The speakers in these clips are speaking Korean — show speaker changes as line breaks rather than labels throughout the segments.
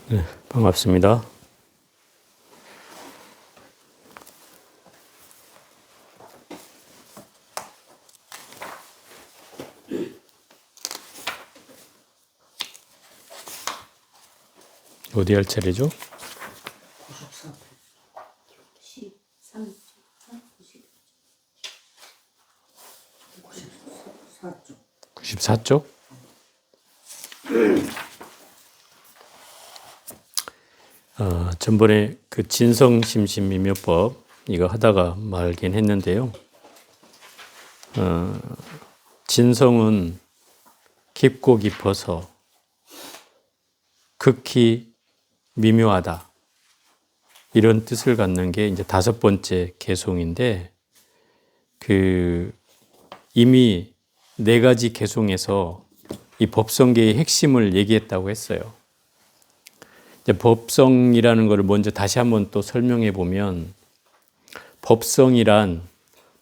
네, 반갑습니다. 어디 할 차례죠? 94쪽? 전번에 그 진성심신미묘법 이거 하다가 말긴 했는데요. 진성은 깊고 깊어서 극히 미묘하다. 이런 뜻을 갖는 게 이제 5번째 개송인데, 이미 4가지 개송에서 이 법성계의 핵심을 얘기했다고 했어요. 이제 법성이라는 것을 먼저 다시 한번 또 설명해 보면, 법성이란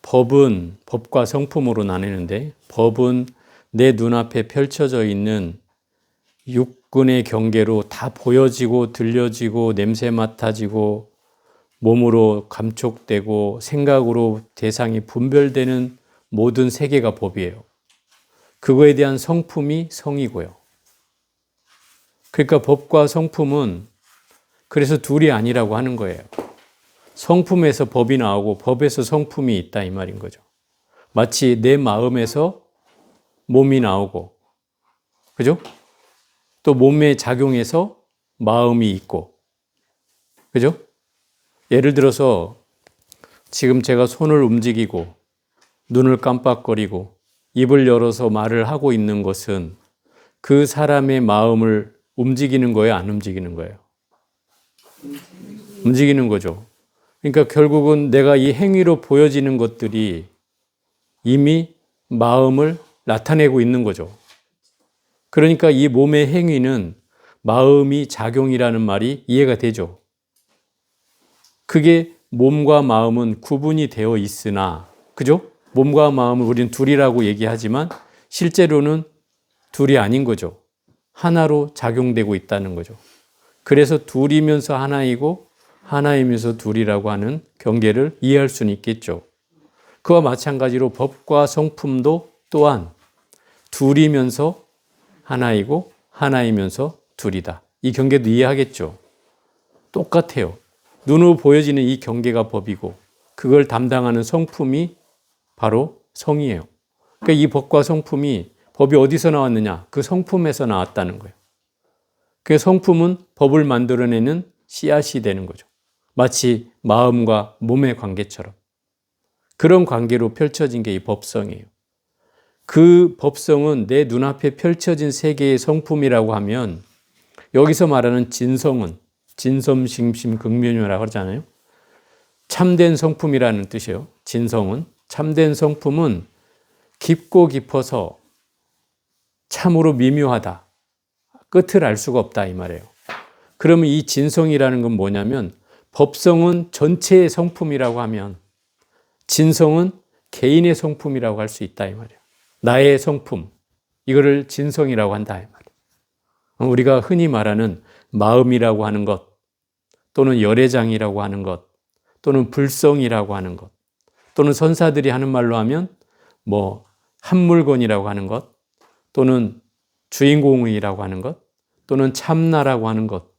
법은 법과 성품으로 나뉘는데, 법은 내 눈앞에 펼쳐져 있는 육군의 경계로 다 보여지고 들려지고 냄새 맡아지고 몸으로 감촉되고 생각으로 대상이 분별되는 모든 세계가 법이에요. 그거에 대한 성품이 성이고요. 그러니까 법과 성품은 그래서 둘이 아니라고 하는 거예요. 성품에서 법이 나오고 법에서 성품이 있다 이 말인 거죠. 마치 내 마음에서 몸이 나오고, 그죠? 또 몸의 작용에서 마음이 있고, 그죠? 예를 들어서 지금 제가 손을 움직이고 눈을 깜빡거리고 입을 열어서 말을 하고 있는 것은 그 사람의 마음을 움직이는 거예요, 안 움직이는 거예요? 움직이는 거죠. 그러니까 결국은 내가 이 행위로 보여지는 것들이 이미 마음을 나타내고 있는 거죠. 그러니까 이 몸의 행위는 마음이 작용이라는 말이 이해가 되죠. 그게 몸과 마음은 구분이 되어 있으나, 그죠? 몸과 마음을 우리는 둘이라고 얘기하지만 실제로는 둘이 아닌 거죠. 하나로 작용되고 있다는 거죠. 그래서 둘이면서 하나이고 하나이면서 둘이라고 하는 경계를 이해할 수는 있겠죠. 그와 마찬가지로 법과 성품도 또한 둘이면서 하나이고 하나이면서 둘이다. 이 경계도 이해하겠죠. 똑같아요. 눈으로 보여지는 이 경계가 법이고 그걸 담당하는 성품이 바로 성이에요. 그러니까 이 법과 성품이, 법이 어디서 나왔느냐? 그 성품에서 나왔다는 거예요. 그 성품은 법을 만들어내는 씨앗이 되는 거죠. 마치 마음과 몸의 관계처럼. 그런 관계로 펼쳐진 게 이 법성이에요. 그 법성은 내 눈앞에 펼쳐진 세계의 성품이라고 하면, 여기서 말하는 진성은 진섬심심극묘묘라고 하잖아요. 참된 성품이라는 뜻이에요. 진성은. 참된 성품은 깊고 깊어서 참으로 미묘하다. 끝을 알 수가 없다 이 말이에요. 그러면 이 진성이라는 건 뭐냐면, 법성은 전체의 성품이라고 하면 진성은 개인의 성품이라고 할 수 있다 이 말이에요. 나의 성품, 이거를 진성이라고 한다 이 말이에요. 우리가 흔히 말하는 마음이라고 하는 것, 또는 열애장이라고 하는 것, 또는 불성이라고 하는 것, 또는 선사들이 하는 말로 하면 한물건이라고 하는 것, 또는 주인공이라고 하는 것, 또는 참나라고 하는 것,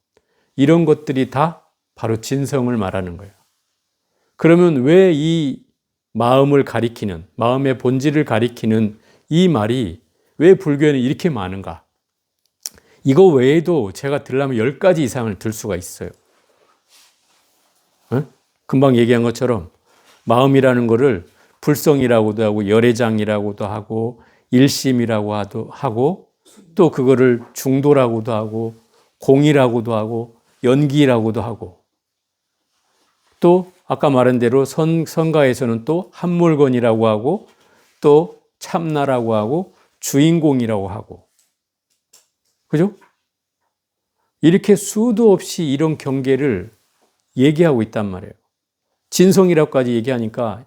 이런 것들이 다 바로 진성을 말하는 거예요. 그러면 왜 이 마음을 가리키는, 마음의 본질을 가리키는 이 말이 왜 불교에는 이렇게 많은가? 이거 외에도 제가 들려면 10가지 이상을 들 수가 있어요. 금방 얘기한 것처럼 마음이라는 거를 불성이라고도 하고 열애장이라고도 하고 일심이라고 하고 또 그거를 중도라고도 하고 공이라고도 하고 연기라고도 하고, 또 아까 말한 대로 선가에서는 또 한물건이라고 하고 또 참나라고 하고 주인공이라고 하고, 그죠? 이렇게 수도 없이 이런 경계를 얘기하고 있단 말이에요. 진성이라고까지 얘기하니까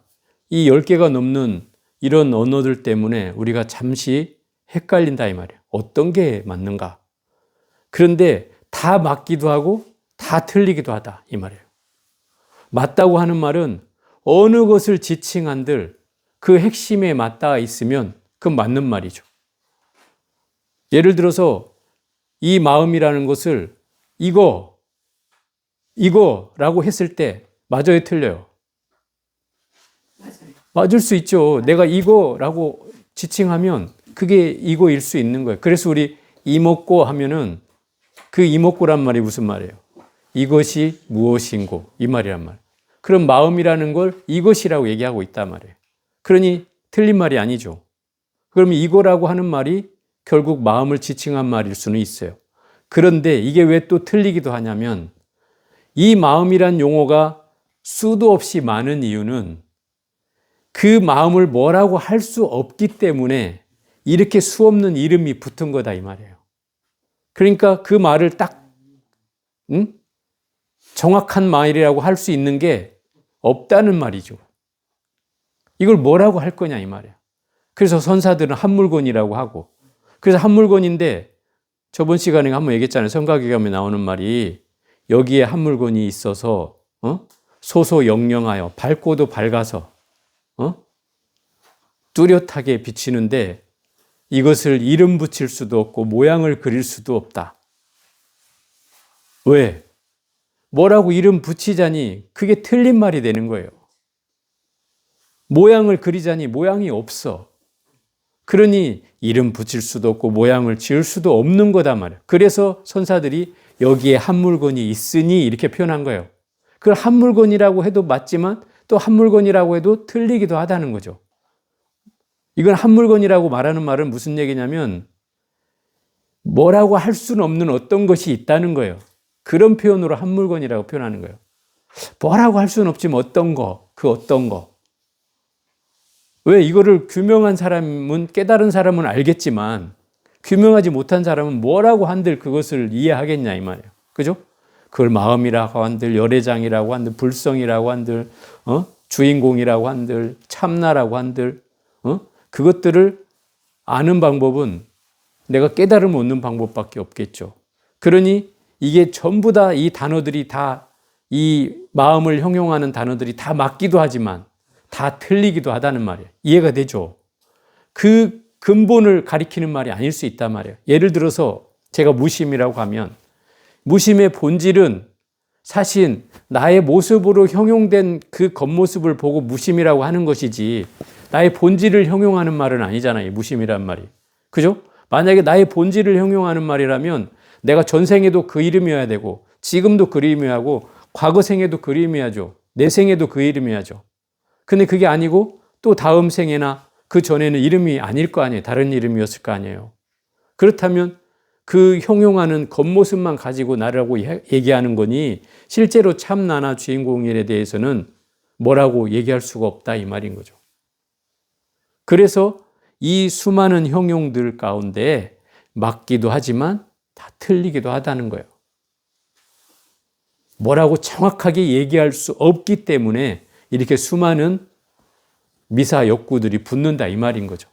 이 10개가 넘는 이런 언어들 때문에 우리가 잠시 헷갈린다 이 말이에요. 어떤 게 맞는가? 그런데 다 맞기도 하고 다 틀리기도 하다 이 말이에요. 맞다고 하는 말은 어느 것을 지칭한들 그 핵심에 맞닿아 있으면 그건 맞는 말이죠. 예를 들어서 이 마음이라는 것을 이거라고 했을 때 맞아요, 틀려요? 맞을 수 있죠. 내가 이거라고 지칭하면 그게 이거일 수 있는 거예요. 그래서 우리 이먹고 하면은 그 이먹고란 말이 무슨 말이에요? 이것이 무엇인고 이 말이란 말. 그럼 마음이라는 걸 이것이라고 얘기하고 있단 말이에요. 그러니 틀린 말이 아니죠. 그러면 이거라고 하는 말이 결국 마음을 지칭한 말일 수는 있어요. 그런데 이게 왜 또 틀리기도 하냐면 이 마음이란 용어가 수도 없이 많은 이유는 그 마음을 뭐라고 할 수 없기 때문에 이렇게 수없는 이름이 붙은 거다 이 말이에요. 그러니까 그 말을 딱 정확한 말이라고 할 수 있는 게 없다는 말이죠. 이걸 뭐라고 할 거냐 이 말이에요. 그래서 선사들은 한물건이라고 하고, 그래서 한물건인데 저번 시간에 한번 얘기했잖아요. 성가기감에 나오는 말이 여기에 한물건이 있어서 소소영영하여 밝고도 밝아서 뚜렷하게 비치는데 이것을 이름 붙일 수도 없고 모양을 그릴 수도 없다. 왜? 뭐라고 이름 붙이자니 그게 틀린 말이 되는 거예요. 모양을 그리자니 모양이 없어. 그러니 이름 붙일 수도 없고 모양을 지을 수도 없는 거다 말이에요. 그래서 선사들이 여기에 한물건이 있으니 이렇게 표현한 거예요. 그걸 한물건이라고 해도 맞지만 또 한물건이라고 해도 틀리기도 하다는 거죠. 이건 한물건이라고 말하는 말은 무슨 얘기냐면 뭐라고 할 수는 없는 어떤 것이 있다는 거예요. 그런 표현으로 한물건이라고 표현하는 거예요. 뭐라고 할 수는 없지만 어떤 거, 그 어떤 거. 왜 이거를 규명한 사람은, 깨달은 사람은 알겠지만 규명하지 못한 사람은 뭐라고 한들 그것을 이해하겠냐 이 말이에요. 그죠? 그걸 마음이라고 한들, 열애장이라고 한들, 불성이라고 한들, 주인공이라고 한들, 참나라고 한들, 그것들을 아는 방법은 내가 깨달음을 얻는 방법밖에 없겠죠. 그러니 이게 전부 다 이 단어들이 다 이 마음을 형용하는 단어들이 다 맞기도 하지만 다 틀리기도 하다는 말이에요. 이해가 되죠? 그 근본을 가리키는 말이 아닐 수 있단 말이에요. 예를 들어서 제가 무심이라고 하면 무심의 본질은 사실 나의 모습으로 형용된 그 겉모습을 보고 무심이라고 하는 것이지 나의 본질을 형용하는 말은 아니잖아요. 무심이란 말이. 그죠? 만약에 나의 본질을 형용하는 말이라면 내가 전생에도 그 이름이어야 되고 지금도 그 이름이어야 하고 과거 생에도 그 이름이어야죠. 내 생에도 그 이름이어야죠. 근데 그게 아니고 또 다음 생에나 그 전에는 이름이 아닐 거 아니에요. 다른 이름이었을 거 아니에요. 그렇다면 그 형용하는 겉모습만 가지고 나라고 얘기하는 거니 실제로 참나나 주인공에 대해서는 뭐라고 얘기할 수가 없다 이 말인 거죠. 그래서 이 수많은 형용들 가운데 맞기도 하지만 다 틀리기도 하다는 거예요. 뭐라고 정확하게 얘기할 수 없기 때문에 이렇게 수많은 미사 욕구들이 붙는다 이 말인 거죠.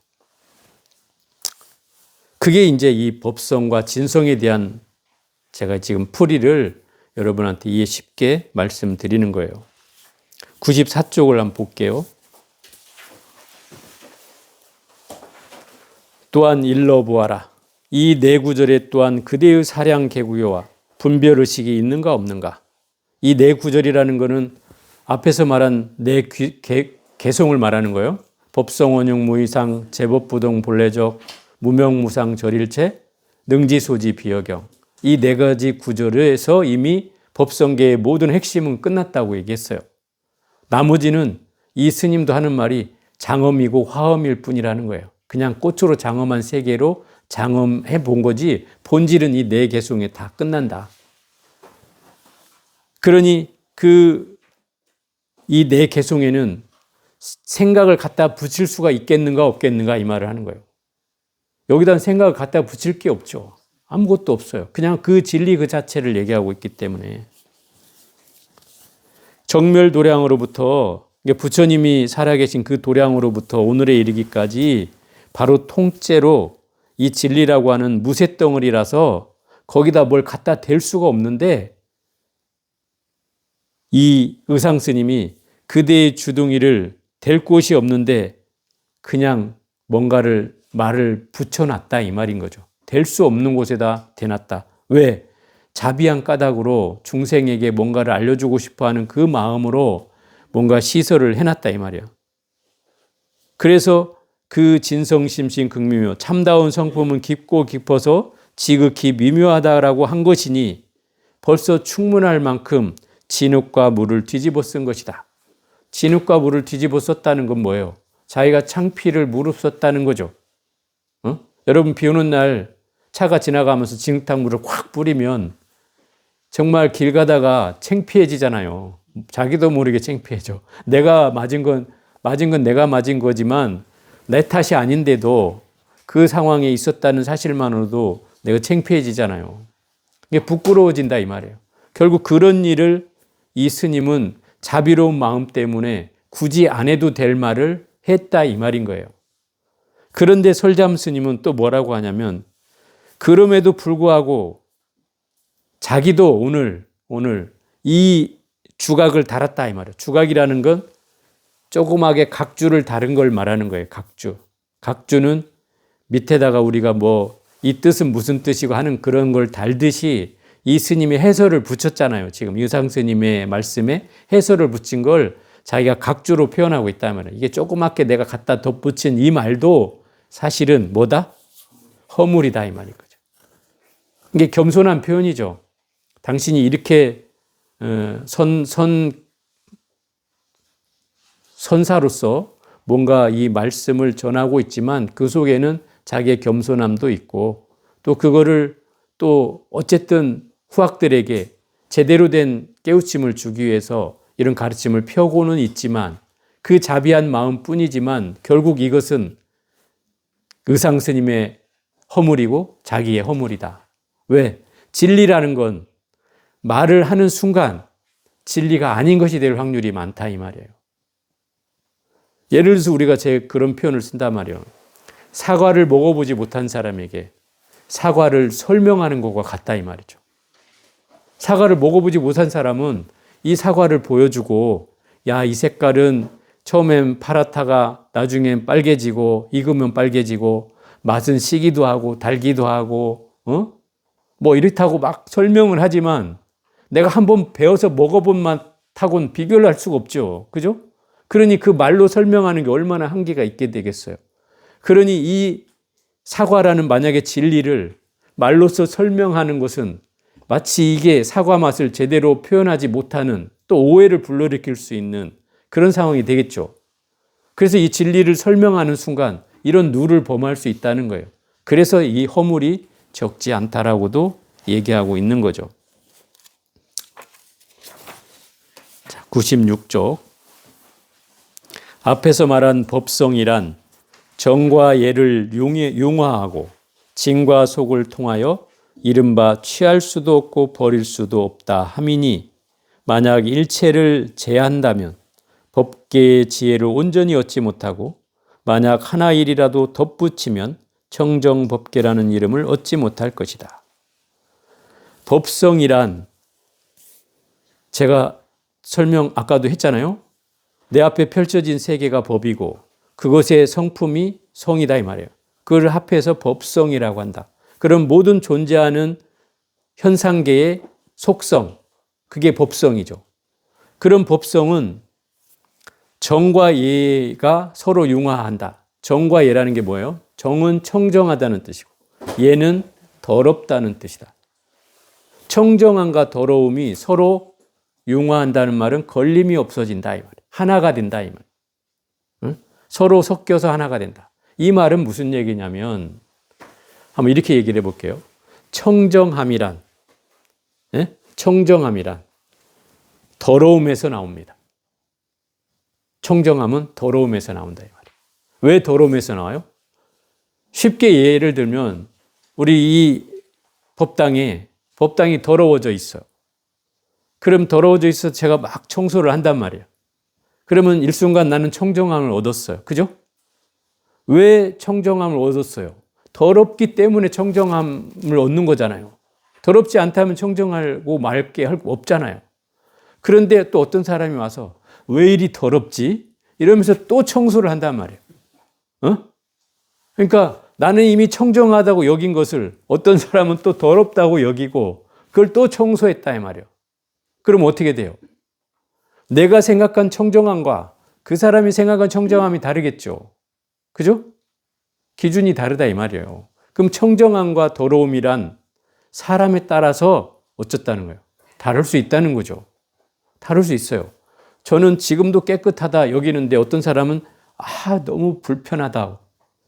그게 이제 이 법성과 진성에 대한 제가 지금 풀이를 여러분한테 이해 쉽게 말씀드리는 거예요. 94쪽을 한번 볼게요. 또한 일러보아라. 이 네 구절에 또한 그대의 사량 개구요와 분별의식이 있는가 없는가. 이 네 구절이라는 거는 앞에서 말한 네 개성을 말하는 거예요. 법성원용 무의상 제법부동 본래적 무명무상 절일체 능지소지 비여경. 이 네 가지 구절에서 이미 법성계의 모든 핵심은 끝났다고 얘기했어요. 나머지는 이 스님도 하는 말이 장엄이고 화엄일 뿐이라는 거예요. 그냥 꽃으로 장엄한 세계로 장엄해 본 거지 본질은 이 네 개성에 다 끝난다. 그러니 이 네 개성에는 생각을 갖다 붙일 수가 있겠는가 없겠는가 이 말을 하는 거예요. 여기다 생각을 갖다 붙일 게 없죠. 아무것도 없어요. 그냥 그 진리 그 자체를 얘기하고 있기 때문에. 정멸도량으로부터 부처님이 살아계신 그 도량으로부터 오늘에 이르기까지 바로 통째로 이 진리라고 하는 무쇠덩어리라서 거기다 뭘 갖다 댈 수가 없는데 이 의상 스님이 그대의 주둥이를 댈 곳이 없는데 그냥 뭔가를 말을 붙여놨다 이 말인 거죠. 댈 수 없는 곳에다 대놨다. 왜? 자비한 까닭으로 중생에게 뭔가를 알려주고 싶어하는 그 마음으로 뭔가 시설을 해놨다 이 말이야. 그래서 그 진성심신 극미묘 참다운 성품은 깊고 깊어서 지극히 미묘하다라고 한 것이니 벌써 충분할 만큼 진흙과 물을 뒤집어 쓴 것이다. 진흙과 물을 뒤집어 썼다는 건 뭐예요? 자기가 창피를 무릅썼다는 거죠. 여러분 비 오는 날 차가 지나가면서 진흙탕물을 확 뿌리면 정말 길 가다가 창피해지잖아요. 자기도 모르게 창피해져. 내가 맞은 건 내가 맞은 거지만 내 탓이 아닌데도 그 상황에 있었다는 사실만으로도 내가 창피해지잖아요. 이게 부끄러워진다 이 말이에요. 결국 그런 일을 이 스님은 자비로운 마음 때문에 굳이 안 해도 될 말을 했다 이 말인 거예요. 그런데 설잠 스님은 또 뭐라고 하냐면 그럼에도 불구하고 자기도 오늘 이 주각을 달았다 이 말이에요. 주각이라는 건 조그맣게 각주를 다른 걸 말하는 거예요. 각주. 각주는 밑에다가 우리가 뭐 이 뜻은 무슨 뜻이고 하는 그런 걸 달듯이 이 스님이 해설을 붙였잖아요. 지금 유상 스님의 말씀에 해설을 붙인 걸 자기가 각주로 표현하고 있단 말이에요. 이게 조그맣게 내가 갖다 덧붙인 이 말도 사실은 뭐다? 허물이다 이 말인 거죠. 이게 겸손한 표현이죠. 당신이 이렇게 선사로서 뭔가 이 말씀을 전하고 있지만 그 속에는 자기의 겸손함도 있고 또 그거를 또 어쨌든 후학들에게 제대로 된 깨우침을 주기 위해서 이런 가르침을 펴고는 있지만 그 자비한 마음뿐이지만 결국 이것은 의상 스님의 허물이고 자기의 허물이다. 왜? 진리라는 건 말을 하는 순간 진리가 아닌 것이 될 확률이 많다 이 말이에요. 예를 들어서 우리가 그런 표현을 쓴단 말이에요. 사과를 먹어보지 못한 사람에게 사과를 설명하는 것과 같다 이 말이죠. 사과를 먹어보지 못한 사람은 이 사과를 보여주고 야, 이 색깔은 처음엔 파랗다가 나중엔 빨개지고 익으면 빨개지고 맛은 시기도 하고 달기도 하고 뭐 이렇다고 막 설명을 하지만 내가 한번 배워서 먹어본 맛하고는 비교를 할 수가 없죠. 그죠? 그러니 그 말로 설명하는 게 얼마나 한계가 있게 되겠어요. 그러니 이 사과라는 만약에 진리를 말로서 설명하는 것은 마치 이게 사과 맛을 제대로 표현하지 못하는 또 오해를 불러일으킬 수 있는 그런 상황이 되겠죠. 그래서 이 진리를 설명하는 순간 이런 누를 범할 수 있다는 거예요. 그래서 이 허물이 적지 않다라고도 얘기하고 있는 거죠. 자, 96쪽. 앞에서 말한 법성이란 정과 예를 융화하고 진과 속을 통하여 이른바 취할 수도 없고 버릴 수도 없다 함이니 만약 일체를 제한다면 법계의 지혜를 온전히 얻지 못하고 만약 하나 일이라도 덧붙이면 청정법계라는 이름을 얻지 못할 것이다. 법성이란 제가 설명 아까도 했잖아요. 내 앞에 펼쳐진 세계가 법이고 그것의 성품이 성이다 이 말이에요. 그걸 합해서 법성이라고 한다. 그럼 모든 존재하는 현상계의 속성, 그게 법성이죠. 그런 법성은 정과 예가 서로 융화한다. 정과 예라는 게 뭐예요? 정은 청정하다는 뜻이고 예는 더럽다는 뜻이다. 청정함과 더러움이 서로 융화한다는 말은 걸림이 없어진다 이 말이에요. 하나가 된다 이 말. 응? 서로 섞여서 하나가 된다. 이 말은 무슨 얘기냐면 한번 이렇게 얘기를 해볼게요. 청정함이란 청정함이란 더러움에서 나옵니다. 청정함은 더러움에서 나온다 이 말이에요. 왜 더러움에서 나와요? 쉽게 예를 들면 우리 이 법당이 더러워져 있어요. 그럼 더러워져 있어서 제가 막 청소를 한단 말이에요. 그러면 일순간 나는 청정함을 얻었어요. 그죠? 왜 청정함을 얻었어요? 더럽기 때문에 청정함을 얻는 거잖아요. 더럽지 않다면 청정하고 맑게 할 거 없잖아요. 그런데 또 어떤 사람이 와서 왜 이리 더럽지? 이러면서 또 청소를 한단 말이에요. 그러니까 나는 이미 청정하다고 여긴 것을 어떤 사람은 또 더럽다고 여기고 그걸 또 청소했다 이 말이에요. 그럼 어떻게 돼요? 내가 생각한 청정함과 그 사람이 생각한 청정함이 다르겠죠. 그죠? 기준이 다르다 이 말이에요. 그럼 청정함과 더러움이란 사람에 따라서 어쩌다는 거예요? 다를 수 있다는 거죠. 다를 수 있어요. 저는 지금도 깨끗하다 여기는데 어떤 사람은 너무 불편하다,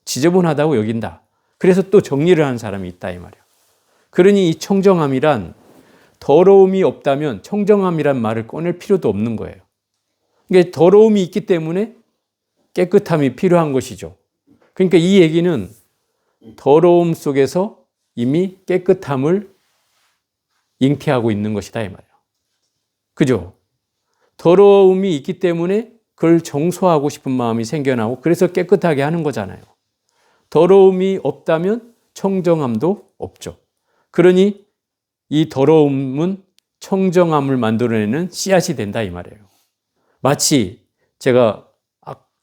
지저분하다고 여긴다. 그래서 또 정리를 하는 사람이 있다 이 말이에요. 그러니 이 청정함이란 더러움이 없다면 청정함이란 말을 꺼낼 필요도 없는 거예요. 그러니까 더러움이 있기 때문에 깨끗함이 필요한 것이죠. 그러니까 이 얘기는 더러움 속에서 이미 깨끗함을 잉태하고 있는 것이다 이 말이에요. 그죠? 더러움이 있기 때문에 그걸 정소하고 싶은 마음이 생겨나고 그래서 깨끗하게 하는 거잖아요. 더러움이 없다면 청정함도 없죠. 그러니 이 더러움은 청정함을 만들어내는 씨앗이 된다 이 말이에요. 마치 제가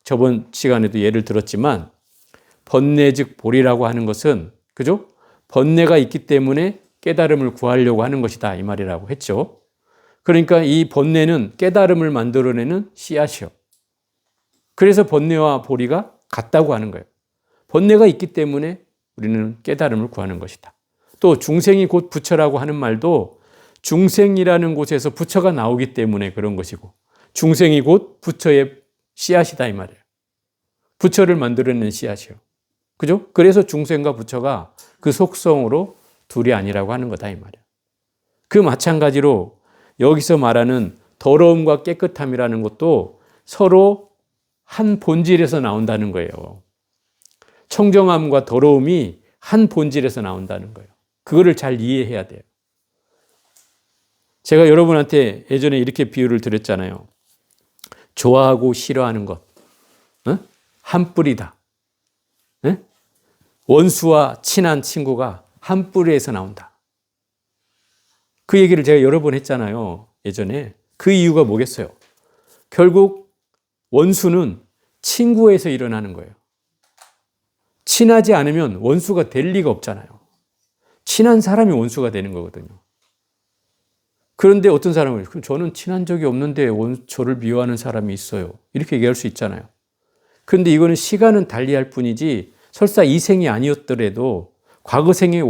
저번 시간에도 예를 들었지만 번뇌 즉 보리라고 하는 것은 그죠? 번뇌가 있기 때문에 깨달음을 구하려고 하는 것이다 이 말이라고 했죠. 그러니까 이 번뇌는 깨달음을 만들어내는 씨앗이요. 그래서 번뇌와 보리가 같다고 하는 거예요. 번뇌가 있기 때문에 우리는 깨달음을 구하는 것이다. 또 중생이 곧 부처라고 하는 말도 중생이라는 곳에서 부처가 나오기 때문에 그런 것이고 중생이 곧 부처의 씨앗이다 이 말이에요. 부처를 만들어내는 씨앗이요. 그죠? 그래서 중생과 부처가 그 속성으로 둘이 아니라고 하는 거다 이 말이에요. 그 마찬가지로 여기서 말하는 더러움과 깨끗함이라는 것도 서로 한 본질에서 나온다는 거예요. 청정함과 더러움이 한 본질에서 나온다는 거예요. 그거를 잘 이해해야 돼요. 제가 여러분한테 예전에 이렇게 비유를 드렸잖아요. 좋아하고 싫어하는 것, 한 뿌리다. 원수와 친한 친구가 한 뿌리에서 나온다. 그 얘기를 제가 여러 번 했잖아요. 예전에. 그 이유가 뭐겠어요? 결국 원수는 친구에서 일어나는 거예요. 친하지 않으면 원수가 될 리가 없잖아요. 친한 사람이 원수가 되는 거거든요. 그런데 어떤 사람은 그럼 저는 친한 적이 없는데 저를 미워하는 사람이 있어요. 이렇게 얘기할 수 있잖아요. 그런데 이거는 시간은 달리할 뿐이지 설사 이 생이 아니었더라도 과거 생의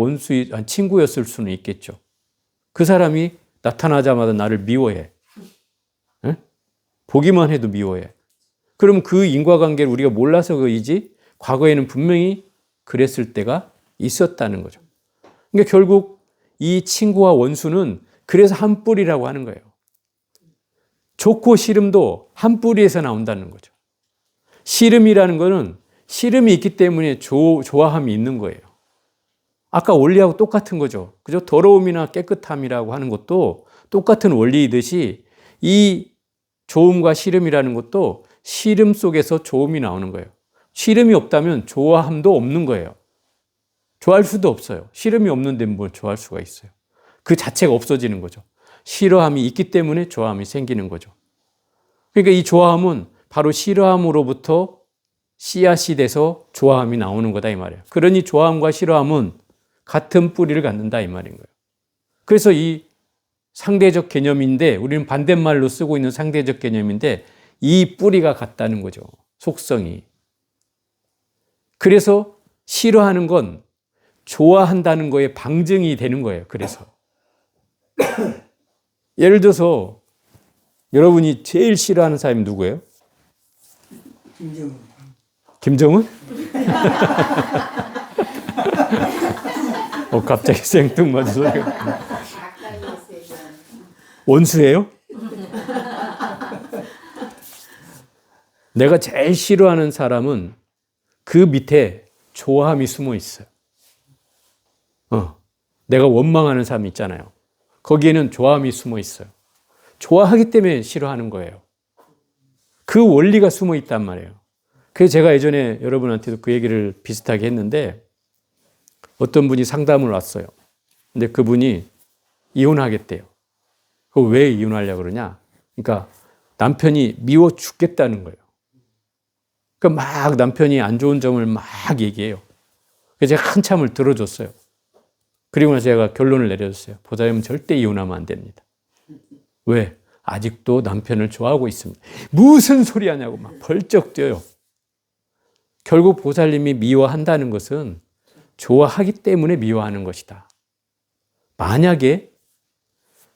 친구였을 수는 있겠죠. 그 사람이 나타나자마자 나를 미워해. 보기만 해도 미워해. 그럼 그 인과관계를 우리가 몰라서 그이지 과거에는 분명히 그랬을 때가 있었다는 거죠. 그러니까 결국 이 친구와 원수는 그래서 한 뿌리라고 하는 거예요. 좋고 싫음도 한 뿌리에서 나온다는 거죠. 싫음이라는 거는 싫음이 있기 때문에 좋아함이 있는 거예요. 아까 원리하고 똑같은 거죠. 그죠? 더러움이나 깨끗함이라고 하는 것도 똑같은 원리이듯이 이 좋음과 싫음이라는 것도 싫음 속에서 좋음이 나오는 거예요. 싫음이 없다면 좋아함도 없는 거예요. 좋아할 수도 없어요. 싫음이 없는데 뭘 좋아할 수가 있어요. 그 자체가 없어지는 거죠. 싫어함이 있기 때문에 좋아함이 생기는 거죠. 그러니까 이 좋아함은 바로 싫어함으로부터 씨앗이 돼서 좋아함이 나오는 거다 이 말이에요. 그러니 좋아함과 싫어함은 같은 뿌리를 갖는다 이 말인 거예요. 그래서 이 상대적 개념인데 우리는 반대말로 쓰고 있는 상대적 개념인데 이 뿌리가 같다는 거죠. 속성이. 그래서 싫어하는 건 좋아한다는 거에 방증이 되는 거예요. 그래서 예를 들어서 여러분이 제일 싫어하는 사람이 누구예요?
김정은.
김정은? 갑자기 생뚱맞은 소리가. 원수예요? 내가 제일 싫어하는 사람은 그 밑에 좋아함이 숨어 있어요. 내가 원망하는 사람 있잖아요. 거기에는 좋아함이 숨어 있어요. 좋아하기 때문에 싫어하는 거예요. 그 원리가 숨어 있단 말이에요. 그래서 제가 예전에 여러분한테도 그 얘기를 비슷하게 했는데 어떤 분이 상담을 왔어요. 근데 그분이 이혼하겠대요. 그 왜 이혼하려고 그러냐? 그러니까 남편이 미워 죽겠다는 거예요. 그러니까 막 남편이 안 좋은 점을 막 얘기해요. 그래서 제가 한참을 들어줬어요. 그리고 나서 제가 결론을 내려줬어요. 보살님은 절대 이혼하면 안 됩니다. 왜? 아직도 남편을 좋아하고 있습니다. 무슨 소리 하냐고 막 벌쩍 뛰어요. 결국 보살님이 미워한다는 것은 좋아하기 때문에 미워하는 것이다. 만약에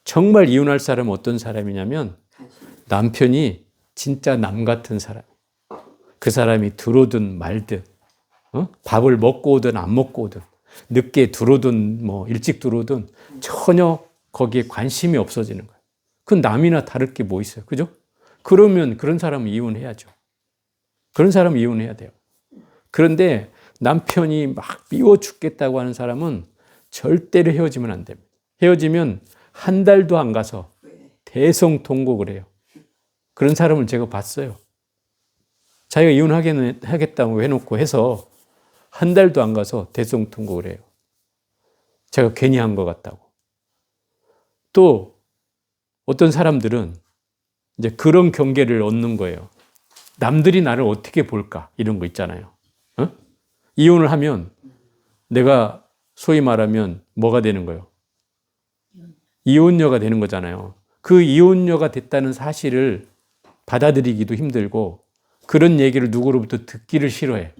정말 이혼할 사람은 어떤 사람이냐면 남편이 진짜 남 같은 사람. 그 사람이 들어오든 말든, 밥을 먹고 오든 안 먹고 오든, 늦게 들어오든 뭐 일찍 들어오든 전혀 거기에 관심이 없어지는 거예요. 그건 남이나 다를 게 뭐 있어요. 그죠? 그러면 그런 사람은 이혼해야죠. 그런 사람은 이혼해야 돼요. 그런데 남편이 막 미워 죽겠다고 하는 사람은 절대로 헤어지면 안 됩니다. 헤어지면 한 달도 안 가서 대성통곡을 해요. 그런 사람을 제가 봤어요. 자기가 이혼하겠다고 해놓고 해서 한 달도 안 가서 대성통곡을 해요. 제가 괜히 한 것 같다고. 또 어떤 사람들은 이제 그런 경계를 얻는 거예요. 남들이 나를 어떻게 볼까? 이런 거 있잖아요. 이혼을 하면 내가 소위 말하면 뭐가 되는 거예요? 이혼녀가 되는 거잖아요. 그 이혼녀가 됐다는 사실을 받아들이기도 힘들고 그런 얘기를 누구로부터 듣기를 싫어해.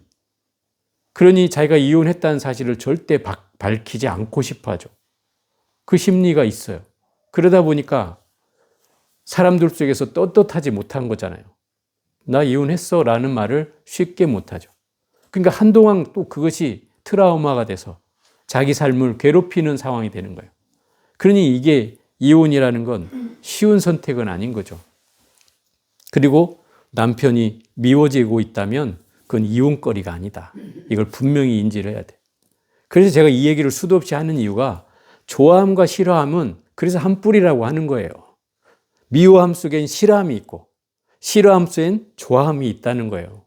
그러니 자기가 이혼했다는 사실을 절대 밝히지 않고 싶어 하죠. 그 심리가 있어요. 그러다 보니까 사람들 속에서 떳떳하지 못한 거잖아요. 나 이혼했어 라는 말을 쉽게 못하죠. 그러니까 한동안 또 그것이 트라우마가 돼서 자기 삶을 괴롭히는 상황이 되는 거예요. 그러니 이게 이혼이라는 건 쉬운 선택은 아닌 거죠. 그리고 남편이 미워지고 있다면 그건 이혼거리가 아니다. 이걸 분명히 인지를 해야 돼. 그래서 제가 이 얘기를 수도 없이 하는 이유가 좋아함과 싫어함은 그래서 한 뿌리라고 하는 거예요. 미워함 속엔 싫어함이 있고 싫어함 속엔 좋아함이 있다는 거예요.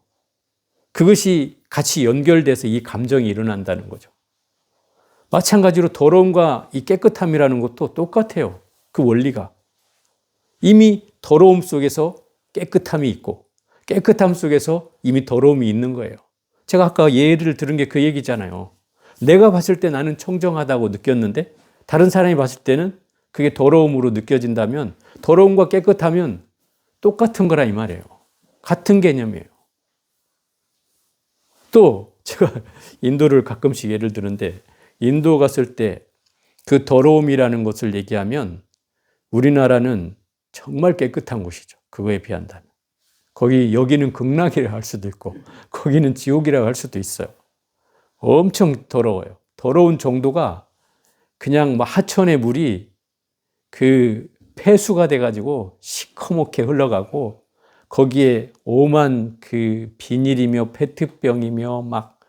그것이 같이 연결돼서 이 감정이 일어난다는 거죠. 마찬가지로 더러움과 이 깨끗함이라는 것도 똑같아요. 그 원리가. 이미 더러움 속에서 깨끗함이 있고 깨끗함 속에서 이미 더러움이 있는 거예요. 제가 아까 예를 들은 게 그 얘기잖아요. 내가 봤을 때 나는 청정하다고 느꼈는데 다른 사람이 봤을 때는 그게 더러움으로 느껴진다면 더러움과 깨끗하면 똑같은 거라 이 말이에요. 같은 개념이에요. 또 제가 인도를 가끔씩 예를 드는데 인도 갔을 때 그 더러움이라는 것을 얘기하면 우리나라는 정말 깨끗한 곳이죠. 그거에 비한다면. 여기는 극락이라고 할 수도 있고 거기는 지옥이라고 할 수도 있어요. 엄청 더러워요. 더러운 정도가 그냥 막 하천의 물이 그 폐수가 돼가지고 시커멓게 흘러가고 거기에 오만 그 비닐이며 페트병이며 막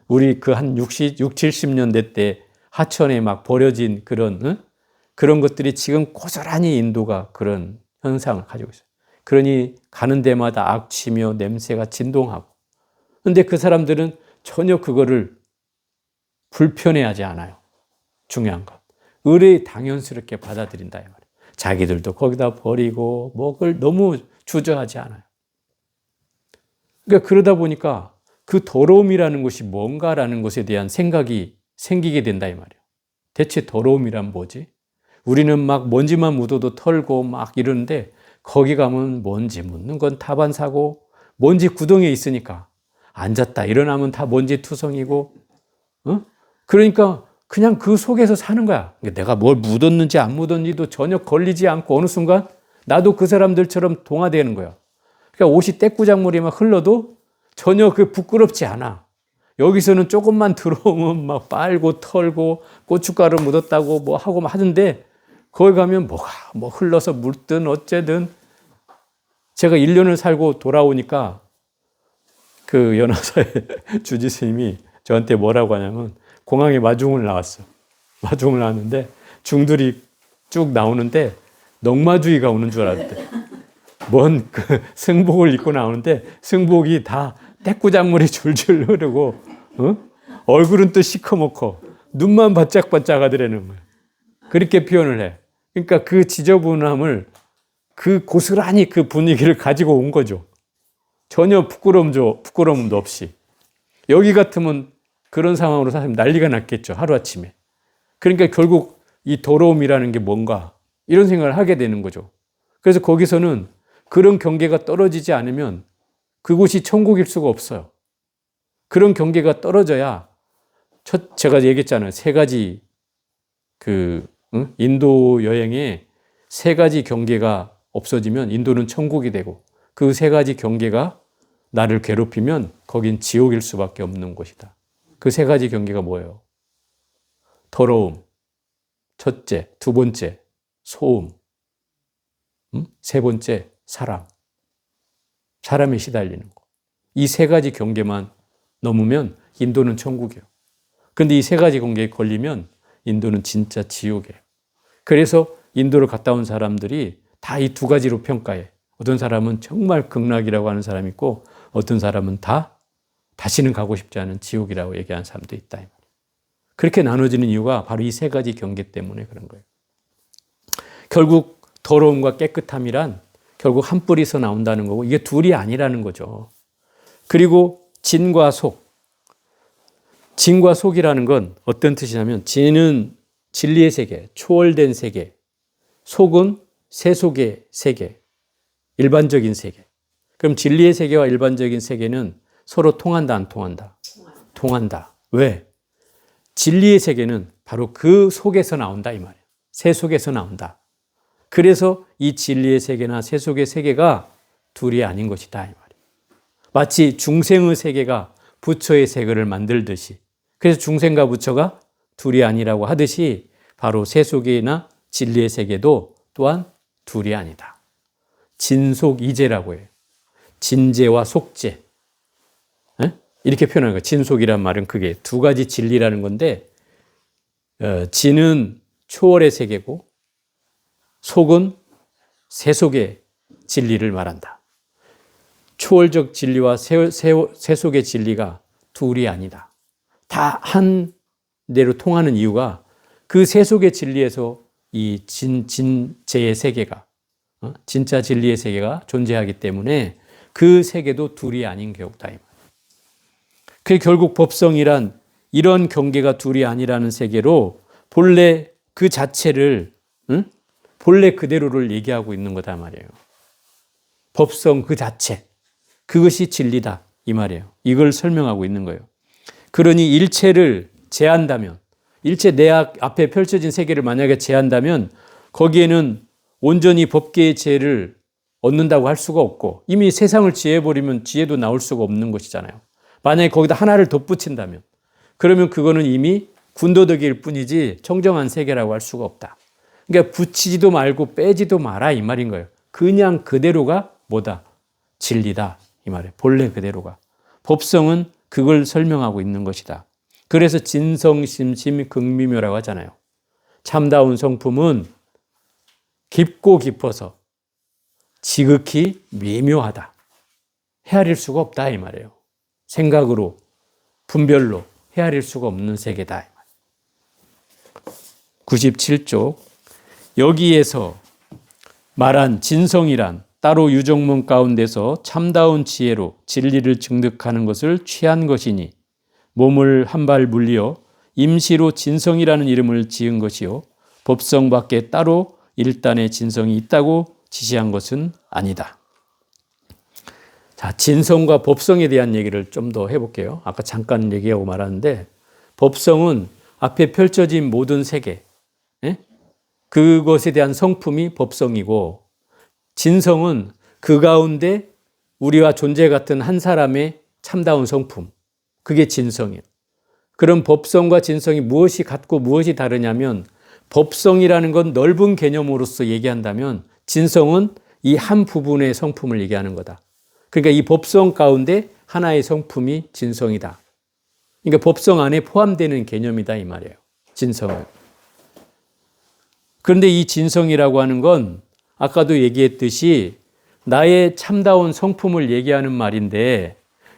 우리 그 한 60, 70년대 때 하천에 막 버려진 그런 것들이 지금 고스란히 인도가 그런 현상을 가지고 있어요. 그러니 가는 데마다 악취며 냄새가 진동하고. 그런데 그 사람들은 전혀 그거를 불편해하지 않아요. 중요한 것. 의뢰 당연스럽게 받아들인다 이 말이에요. 자기들도 거기다 버리고 그걸 너무 주저하지 않아요. 그러니까 그러다 보니까 그 더러움이라는 것이 뭔가라는 것에 대한 생각이 생기게 된다 이 말이에요. 대체 더러움이란 뭐지? 우리는 막 먼지만 묻어도 털고 막 이러는데 거기 가면 먼지 묻는 건 다반사고 먼지 구덩이에 있으니까 앉았다 일어나면 다 먼지 투성이고 그러니까 그냥 그 속에서 사는 거야. 내가 뭘 묻었는지 안 묻었는지도 전혀 걸리지 않고 어느 순간 나도 그 사람들처럼 동화되는 거야. 그러니까 옷이 떼꾸작물이 막 흘러도 전혀 그 부끄럽지 않아. 여기서는 조금만 들어오면 막 빨고 털고 고춧가루 묻었다고 뭐 하고 하던데 거기 가면 뭐가 흘러서 묻든 어쨌든 제가 1년을 살고 돌아오니까 그 연화사의 주지 스님이 저한테 뭐라고 하냐면 공항에 마중을 나왔어. 마중을 나왔는데 중들이 쭉 나오는데 넉마주의가 오는 줄 알았대. 뭔 그 승복을 입고 나오는데 승복이 다 떼꾸작물이 줄줄 흐르고 얼굴은 또 시커멓고 눈만 바짝바짝 하더라는 거예요. 그렇게 표현을 해. 그러니까 그 지저분함을 그 고스란히 그 분위기를 가지고 온 거죠. 전혀 부끄러움도 없이. 여기 같으면 그런 상황으로 사실 난리가 났겠죠. 하루아침에. 그러니까 결국 이 더러움이라는 게 뭔가 이런 생각을 하게 되는 거죠. 그래서 거기서는 그런 경계가 떨어지지 않으면 그곳이 천국일 수가 없어요. 그런 경계가 떨어져야 제가 얘기했잖아요. 세 가지 인도 여행에 세 가지 경계가 없어지면 인도는 천국이 되고 그 세 가지 경계가 나를 괴롭히면 거긴 지옥일 수밖에 없는 곳이다. 그 세 가지 경계가 뭐예요? 더러움, 첫째, 두 번째, 소음, 세 번째, 사람에 시달리는 거. 이 세 가지 경계만 넘으면 인도는 천국이에요. 그런데 이 세 가지 경계에 걸리면 인도는 진짜 지옥이에요. 그래서 인도를 갔다 온 사람들이 다 이 두 가지로 평가해. 어떤 사람은 정말 극락이라고 하는 사람이 있고 어떤 사람은 다시는 가고 싶지 않은 지옥이라고 얘기하는 사람도 있다. 그렇게 나눠지는 이유가 바로 이 세 가지 경계 때문에 그런 거예요. 결국 더러움과 깨끗함이란 결국 한 뿌리에서 나온다는 거고 이게 둘이 아니라는 거죠. 그리고 진과 속. 진과 속이라는 건 어떤 뜻이냐면 진은 진리의 세계, 초월된 세계. 속은 세속의 세계, 일반적인 세계. 그럼 진리의 세계와 일반적인 세계는 서로 통한다, 안 통한다? 통한다. 왜? 진리의 세계는 바로 그 속에서 나온다 이 말이에요. 세속에서 나온다. 그래서 이 진리의 세계나 세속의 세계가 둘이 아닌 것이다 이 말이에요. 마치 중생의 세계가 부처의 세계를 만들듯이 그래서 중생과 부처가 둘이 아니라고 하듯이 바로 세속이나 진리의 세계도 또한 둘이 아니다. 진속이제라고 해요. 진제와 속제. 이렇게 표현하는 거예요. 진속이란 말은 그게 두 가지 진리라는 건데 진은 초월의 세계고 속은 세속의 진리를 말한다. 초월적 진리와 세속의 진리가 둘이 아니다. 다 한 대로 통하는 이유가 그 세속의 진리에서 이 진제의 세계가 진짜 진리의 세계가 존재하기 때문에 그 세계도 둘이 아닌 경우다. 그 결국 법성이란 이런 경계가 둘이 아니라는 세계로 본래 그 자체를 본래 그대로를 얘기하고 있는 거다 말이에요. 법성 그 자체 그것이 진리다 이 말이에요. 이걸 설명하고 있는 거예요. 그러니 일체를 제한다면 일체 내 앞에 펼쳐진 세계를 만약에 제한다면 거기에는 온전히 법계의 지혜를 얻는다고 할 수가 없고 이미 세상을 지혜해버리면 지혜도 나올 수가 없는 것이잖아요. 만약에 거기다 하나를 덧붙인다면 그러면 그거는 이미 군더더기일 뿐이지 청정한 세계라고 할 수가 없다. 그러니까 붙이지도 말고 빼지도 마라 이 말인 거예요. 그냥 그대로가 뭐다? 진리다 이 말이에요. 본래 그대로가. 법성은 그걸 설명하고 있는 것이다. 그래서 진성심심 극미묘라고 하잖아요. 참다운 성품은 깊고 깊어서 지극히 미묘하다. 헤아릴 수가 없다 이 말이에요. 생각으로 분별로 헤아릴 수가 없는 세계다. 97쪽 여기에서 말한 진성이란 따로 유정문 가운데서 참다운 지혜로 진리를 증득하는 것을 취한 것이니 몸을 한 발 물리어 임시로 진성이라는 이름을 지은 것이요 법성 밖에 따로 일단의 진성이 있다고 지시한 것은 아니다. 자, 진성과 법성에 대한 얘기를 좀 더 해볼게요. 아까 잠깐 얘기하고 말았는데 법성은 앞에 펼쳐진 모든 세계 그것에 대한 성품이 법성이고 진성은 그 가운데 우리와 존재 같은 한 사람의 참다운 성품 그게 진성이에요. 그럼 법성과 진성이 무엇이 같고 무엇이 다르냐면 법성이라는 건 넓은 개념으로서 얘기한다면 진성은 이 한 부분의 성품을 얘기하는 거다. 그러니까 이 법성 가운데 하나의 성품이 진성이다. 그러니까 법성 안에 포함되는 개념이다 이 말이에요. 진성은. 그런데 이 진성이라고 하는 건 아까도 얘기했듯이 나의 참다운 성품을 얘기하는 말인데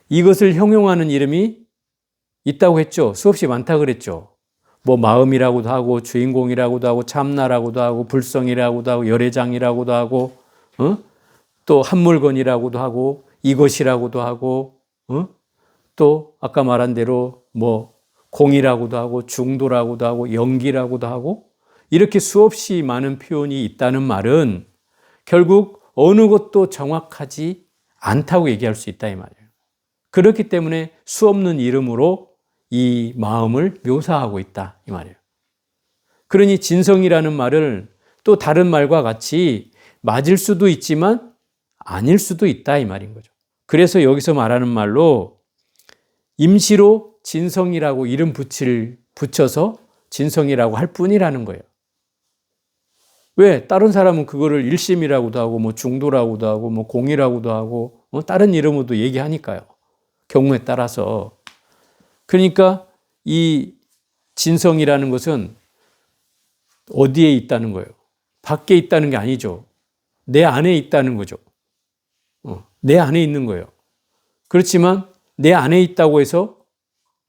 이것을 형용하는 이름이 있다고 했죠. 수없이 많다고 그랬죠. 뭐 마음이라고도 하고 주인공이라고도 하고 참나라고도 하고 불성이라고도 하고 열애장이라고도 하고 또 한물건이라고도 하고 이것이라고도 하고 또 아까 말한 대로 뭐 공이라고도 하고 중도라고도 하고 연기라고도 하고 이렇게 수없이 많은 표현이 있다는 말은 결국 어느 것도 정확하지 않다고 얘기할 수 있다 이 말이에요. 그렇기 때문에 수없는 이름으로 이 마음을 묘사하고 있다 이 말이에요. 그러니 진성이라는 말을 또 다른 말과 같이 맞을 수도 있지만 아닐 수도 있다 이 말인 거죠. 그래서 여기서 말하는 말로 임시로 진성이라고 이름 붙여서 진성이라고 할 뿐이라는 거예요. 왜? 다른 사람은 그거를 일심이라고도 하고 뭐 중도라고도 하고 뭐 공이라고도 하고 다른 이름으로도 얘기하니까요. 경우에 따라서. 그러니까 이 진성이라는 것은 어디에 있다는 거예요? 밖에 있다는 게 아니죠. 내 안에 있다는 거죠. 내 안에 있는 거예요. 그렇지만 내 안에 있다고 해서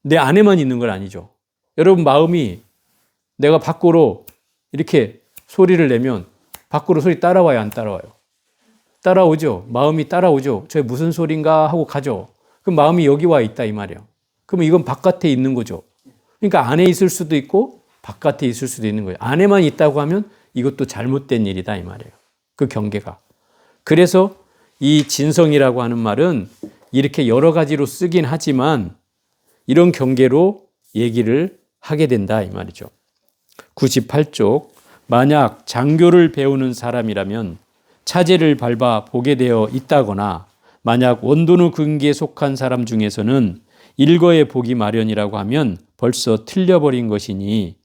내 안에만 있는 건 아니죠. 여러분 마음이 내가 밖으로 이렇게 소리를 내면 밖으로 소리 따라와요, 안 따라와요? 따라오죠. 마음이 따라오죠. 저게 무슨 소린가 하고 가죠. 그럼 마음이 여기 와 있다 이 말이에요. 그럼 이건 바깥에 있는 거죠. 그러니까 안에 있을 수도 있고 바깥에 있을 수도 있는 거예요. 안에만 있다고 하면 이것도 잘못된 일이다 이 말이에요. 그 경계가. 그래서 이 진성이라고 하는 말은 이렇게 여러 가지로 쓰긴 하지만 이런 경계로 얘기를 하게 된다 이 말이죠. 98쪽 만약 장교를 배우는 사람이라면 차제를 밟아 보게 되어 있다거나 만약 원도의 근기에 속한 사람 중에서는 일거에 보기 마련이라고 하면 벌써 틀려버린 것이니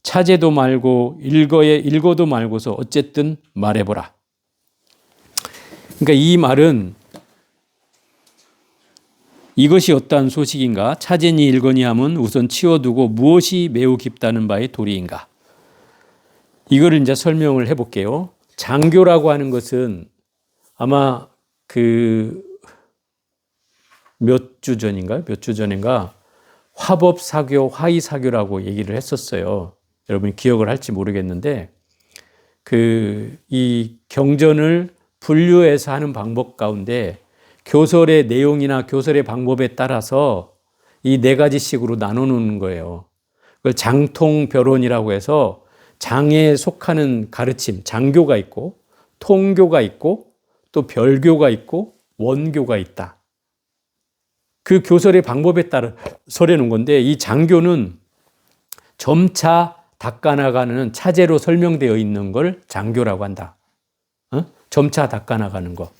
차제도 말고 일거도 말고서 어쨌든 말해보라. 그러니까 이 말은 이것이 어떠한 소식인가? 차제니 일거니 함은 우선 치워두고 무엇이 매우 깊다는 바의 도리인가? 이거를 이제 설명을 해볼게요. 장교라고 하는 것은 아마 몇 주 전인가요? 몇 주 전인가 화법사교, 화의사교라고 얘기를 했었어요. 여러분이 기억을 할지 모르겠는데 이 경전을 분류해서 하는 방법 가운데 교설의 내용이나 교설의 방법에 따라서 이 네 가지씩으로 나눠놓는 거예요. 그걸 장통별론이라고 해서 장에 속하는 가르침, 장교가 있고 통교가 있고 또 별교가 있고 원교가 있다. 그 교설의 방법에 따라 설해놓은 건데 이 장교는 점차 닦아나가는 차제로 설명되어 있는 걸 장교라고 한다. 점차 닦아나가는 거.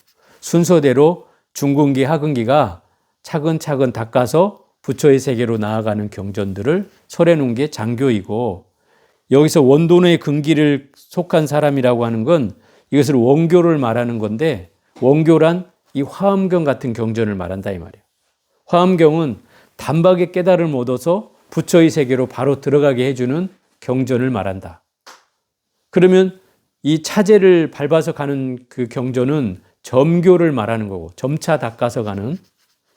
순서대로 중근기, 하근기가 차근차근 닦아서 부처의 세계로 나아가는 경전들을 설해놓은 게 장교이고 여기서 원도의 근기를 속한 사람이라고 하는 건 이것을 원교를 말하는 건데 원교란 이 화엄경 같은 경전을 말한다 이 말이에요. 화엄경은 단박에 깨달음을 얻어서 부처의 세계로 바로 들어가게 해주는 경전을 말한다. 그러면 이 차제를 밟아서 가는 그 경전은 점교를 말하는 거고 점차 닦아서 가는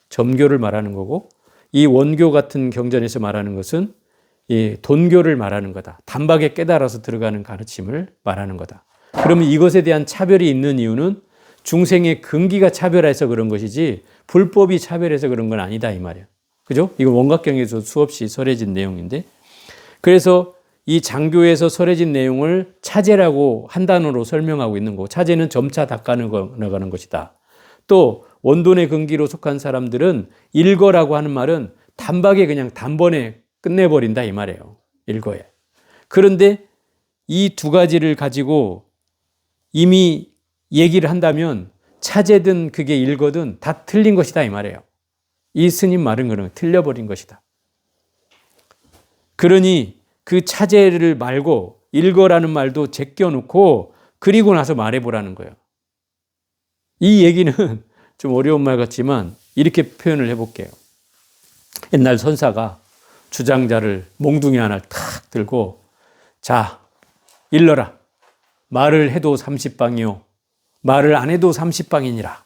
점교를 말하는 거고 이 원교 같은 경전에서 말하는 것은 이 돈교를 말하는 거다. 단박에 깨달아서 들어가는 가르침을 말하는 거다. 그러면 이것에 대한 차별이 있는 이유는 중생의 근기가 차별해서 그런 것이지 불법이 차별해서 그런 건 아니다 이 말이에요. 그죠? 이거 원각경에서 수없이 설해진 내용인데 그래서 이 장교에서 설해진 내용을 차제라고 한 단어로 설명하고 있는 거고 차제는 점차 닦아나가는 것이다. 또 원돈의 근기로 속한 사람들은 일거라고 하는 말은 단박에 그냥 단번에 끝내버린다 이 말이에요. 일거에. 그런데 이 두 가지를 가지고 이미 얘기를 한다면 차제든 그게 일거든 다 틀린 것이다 이 말이에요. 이 스님 말은 그러면 틀려버린 것이다. 그러니 그 차제를 말고 일거라는 말도 제껴놓고 그리고 나서 말해보라는 거예요. 이 얘기는 좀 어려운 말 같지만 이렇게 표현을 해볼게요. 옛날 선사가 주장자를 몽둥이 하나를 탁 들고 자 일러라. 말을 해도 30방이요. 말을 안 해도 30방이니라.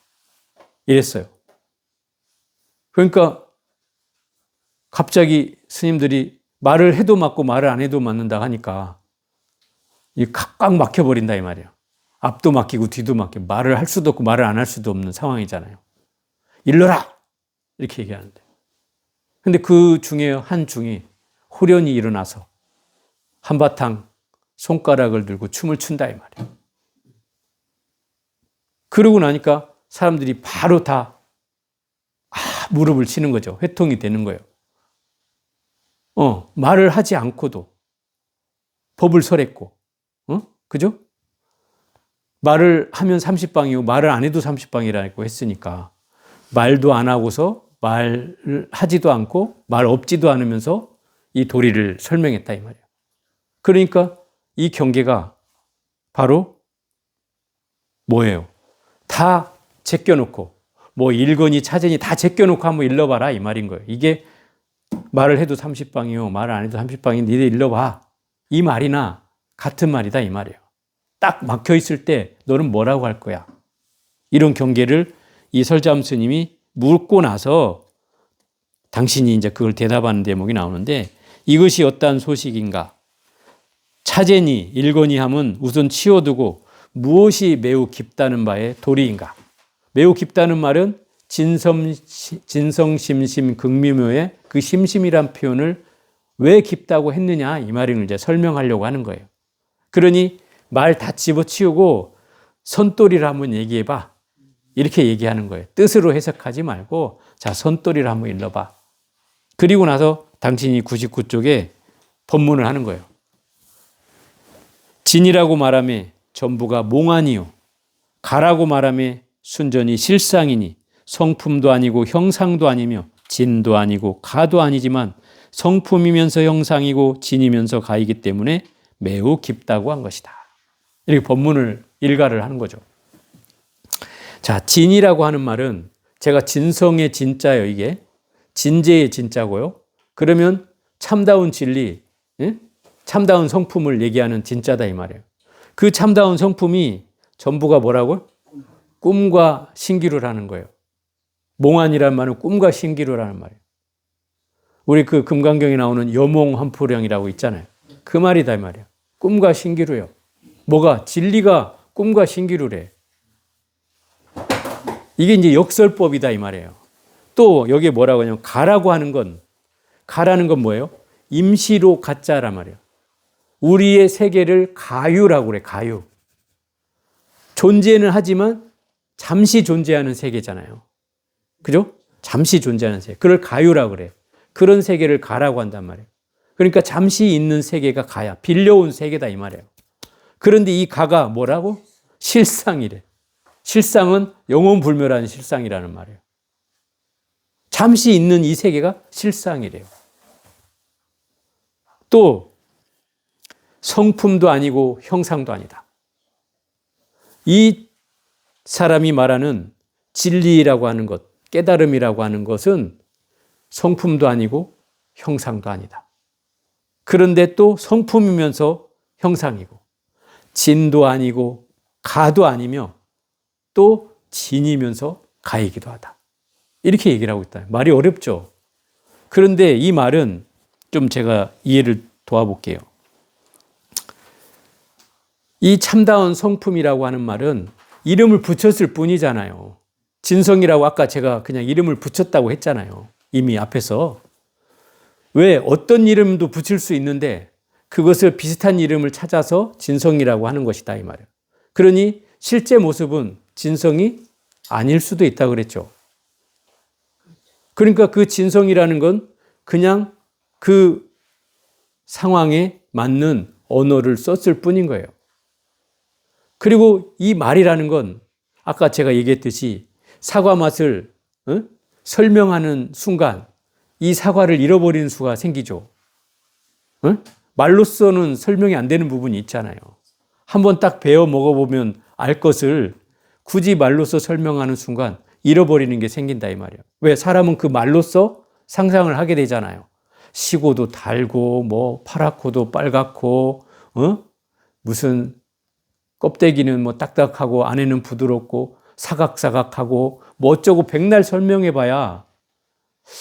이랬어요. 그러니까 갑자기 스님들이 말을 해도 맞고 말을 안 해도 맞는다 하니까 이 꽉 막혀버린다 이 말이에요. 앞도 막히고 뒤도 막히고 말을 할 수도 없고 말을 안 할 수도 없는 상황이잖아요. 일러라! 이렇게 얘기하는데. 근데 그 중에 한 중이 호련히 일어나서 한바탕 손가락을 들고 춤을 춘다 이 말이에요. 그러고 나니까 사람들이 바로 다 무릎을 치는 거죠. 회통이 되는 거예요. 말을 하지 않고도 법을 설했고, 그죠? 말을 하면 30방이고 말을 안 해도 30방이라고 했으니까 말도 안 하고서 말을 하지도 않고 말 없지도 않으면서 이 도리를 설명했다 이 말이에요. 그러니까 이 경계가 바로 뭐예요? 다 제껴놓고 뭐 일거니 차제니 다 제껴놓고 한번 일러봐라 이 말인 거예요. 이게 말을 해도 30방이요 말을 안 해도 30방이 니네 일러봐 이 말이나 같은 말이다 이 말이에요. 딱 막혀있을 때 너는 뭐라고 할 거야? 이런 경계를 이 설자암 스님이 묻고 나서 당신이 이제 그걸 대답하는 대목이 나오는데 이것이 어떠한 소식인가? 차제니 일거니 함은 우선 치워두고 무엇이 매우 깊다는 바의 도리인가? 매우 깊다는 말은 진성심심 극미묘의 그 심심이란 표현을 왜 깊다고 했느냐 이 말을 이제 설명하려고 하는 거예요. 그러니 말 다 집어치우고 선도리를 한번 얘기해봐. 이렇게 얘기하는 거예요. 뜻으로 해석하지 말고 자 선도리를 한번 일러봐. 그리고 나서 당신이 99쪽에 법문을 하는 거예요. 진이라고 말하며 전부가 몽환이요. 가라고 말하며 순전히 실상이니 성품도 아니고 형상도 아니며 진도 아니고 가도 아니지만 성품이면서 형상이고 진이면서 가이기 때문에 매우 깊다고 한 것이다. 이렇게 법문을 일가를 하는 거죠. 자, 진이라고 하는 말은 제가 진성의 진자예요. 이게 진재의 진자고요. 그러면 참다운 진리, 참다운 성품을 얘기하는 진자다 이 말이에요. 그 참다운 성품이 전부가 뭐라고요? 꿈과 신기루라는 거예요. 몽환이라는 말은 꿈과 신기루라는 말이에요. 우리 그 금강경에 나오는 여몽환포령이라고 있잖아요. 그 말이다 이 말이에요. 꿈과 신기루요. 뭐가? 진리가 꿈과 신기루래. 이게 이제 역설법이다 이 말이에요. 또 여기에 뭐라고 하냐면 가라고 하는 건 가라는 건 뭐예요? 임시로 가짜란 말이에요. 우리의 세계를 가유라고 그래. 가유. 존재는 하지만 잠시 존재하는 세계잖아요. 그죠? 잠시 존재하는 세계. 그걸 가유라고 그래. 그런 세계를 가라고 한단 말이에요. 그러니까 잠시 있는 세계가 가야. 빌려온 세계다 이 말이에요. 그런데 이 가가 뭐라고? 실상이래. 실상은 영원불멸한 실상이라는 말이에요. 잠시 있는 이 세계가 실상이래요. 또 성품도 아니고 형상도 아니다. 이 사람이 말하는 진리라고 하는 것, 깨달음이라고 하는 것은 성품도 아니고 형상도 아니다. 그런데 또 성품이면서 형상이고 진도 아니고 가도 아니며 또 진이면서 가이기도 하다. 이렇게 얘기를 하고 있다. 말이 어렵죠. 그런데 이 말은 좀 제가 이해를 도와볼게요. 이 참다운 성품이라고 하는 말은 이름을 붙였을 뿐이잖아요. 진성이라고 아까 제가 그냥 이름을 붙였다고 했잖아요. 이미 앞에서. 왜 어떤 이름도 붙일 수 있는데 그것을 비슷한 이름을 찾아서 진성이라고 하는 것이다 이 말이에요. 그러니 실제 모습은 진성이 아닐 수도 있다고 그랬죠. 그러니까 그 진성이라는 건 그냥 그 상황에 맞는 언어를 썼을 뿐인 거예요. 그리고 이 말이라는 건 아까 제가 얘기했듯이 사과 맛을 설명하는 순간 이 사과를 잃어버리는 수가 생기죠. 말로서는 설명이 안 되는 부분이 있잖아요. 한번 딱 베어 먹어보면 알 것을 굳이 말로서 설명하는 순간 잃어버리는 게 생긴다 이 말이에요. 왜? 사람은 그 말로서 상상을 하게 되잖아요. 시고도 달고 뭐 파랗고도 빨갛고 무슨 껍데기는 뭐 딱딱하고 안에는 부드럽고 사각사각하고 뭐 어쩌고 백날 설명해봐야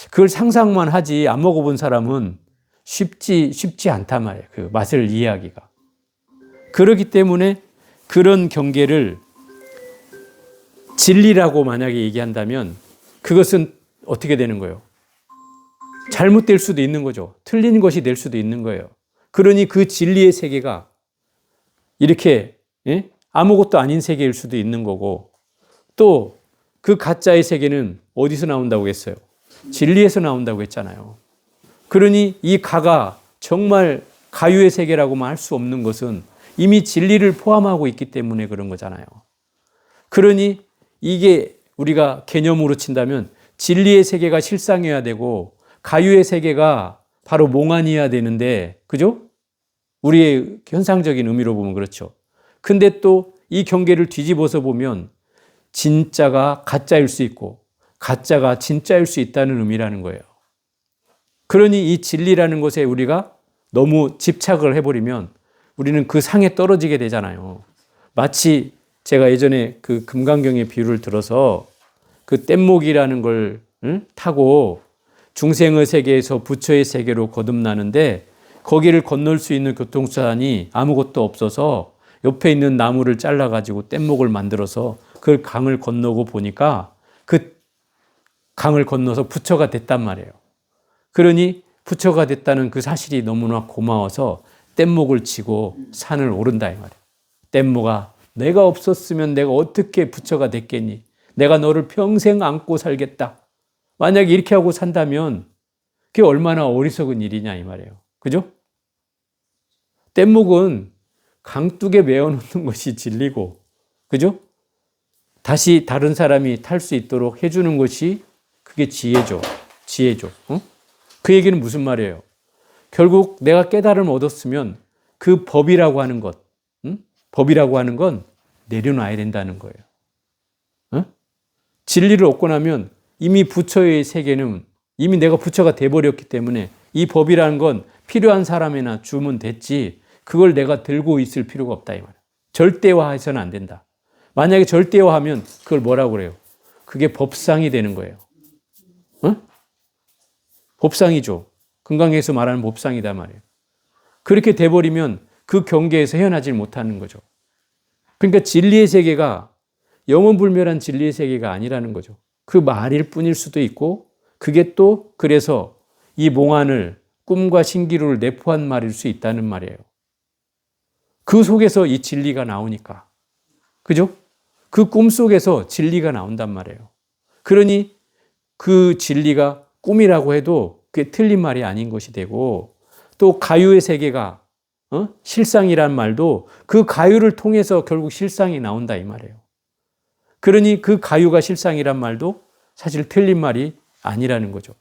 그걸 상상만 하지 안 먹어본 사람은 쉽지 않단 말이에요. 그 맛을 이해하기가. 그렇기 때문에 그런 경계를 진리라고 만약에 얘기한다면 그것은 어떻게 되는 거예요? 잘못될 수도 있는 거죠. 틀린 것이 될 수도 있는 거예요. 그러니 그 진리의 세계가 이렇게 아무것도 아닌 세계일 수도 있는 거고, 또 그 가짜의 세계는 어디서 나온다고 했어요? 진리에서 나온다고 했잖아요. 그러니 이 가가 정말 가유의 세계라고만 할 수 없는 것은 이미 진리를 포함하고 있기 때문에 그런 거잖아요. 그러니 이게 우리가 개념으로 친다면 진리의 세계가 실상이어야 되고 가유의 세계가 바로 몽환이어야 되는데, 그죠? 우리의 현상적인 의미로 보면 그렇죠. 근데 또 이 경계를 뒤집어서 보면 진짜가 가짜일 수 있고 가짜가 진짜일 수 있다는 의미라는 거예요. 그러니 이 진리라는 것에 우리가 너무 집착을 해버리면 우리는 그 상에 떨어지게 되잖아요. 마치 제가 예전에 그 금강경의 비유를 들어서 그 뗏목이라는 걸 타고 중생의 세계에서 부처의 세계로 거듭나는데 거기를 건널 수 있는 교통수단이 아무것도 없어서 옆에 있는 나무를 잘라가지고 뗏목을 만들어서 그 강을 건너고 보니까 그 강을 건너서 부처가 됐단 말이에요. 그러니 부처가 됐다는 그 사실이 너무나 고마워서 뗏목을 치고 산을 오른다 이 말이에요. 뗏목아, 내가 없었으면 내가 어떻게 부처가 됐겠니? 내가 너를 평생 안고 살겠다. 만약에 이렇게 하고 산다면 그게 얼마나 어리석은 일이냐 이 말이에요. 그죠? 뗏목은 강둑에 메어놓는 것이 진리고, 그죠? 다시 다른 사람이 탈 수 있도록 해주는 것이 그게 지혜죠. 지혜죠. 그 얘기는 무슨 말이에요? 결국 내가 깨달음을 얻었으면 그 법이라고 하는 것, 법이라고 하는 건 내려놔야 된다는 거예요. 진리를 얻고 나면 이미 부처의 세계는 이미 내가 부처가 돼버렸기 때문에 이 법이라는 건 필요한 사람이나 주면 됐지 그걸 내가 들고 있을 필요가 없다 이 말이에요. 절대화해서는 안 된다. 만약에 절대화하면 그걸 뭐라고 그래요? 그게 법상이 되는 거예요. 법상이죠. 금강에서 말하는 법상이다 말이에요. 그렇게 돼버리면 그 경계에서 헤어나질 못하는 거죠. 그러니까 진리의 세계가 영원불멸한 진리의 세계가 아니라는 거죠. 그 말일 뿐일 수도 있고 그게 또 그래서 이 몽환을 꿈과 신기루를 내포한 말일 수 있다는 말이에요. 그 속에서 이 진리가 나오니까. 그죠? 그 꿈 속에서 진리가 나온단 말이에요. 그러니 그 진리가 꿈이라고 해도 그게 틀린 말이 아닌 것이 되고 또 가유의 세계가 실상이란 말도 그 가유를 통해서 결국 실상이 나온다 이 말이에요. 그러니 그 가유가 실상이란 말도 사실 틀린 말이 아니라는 거죠.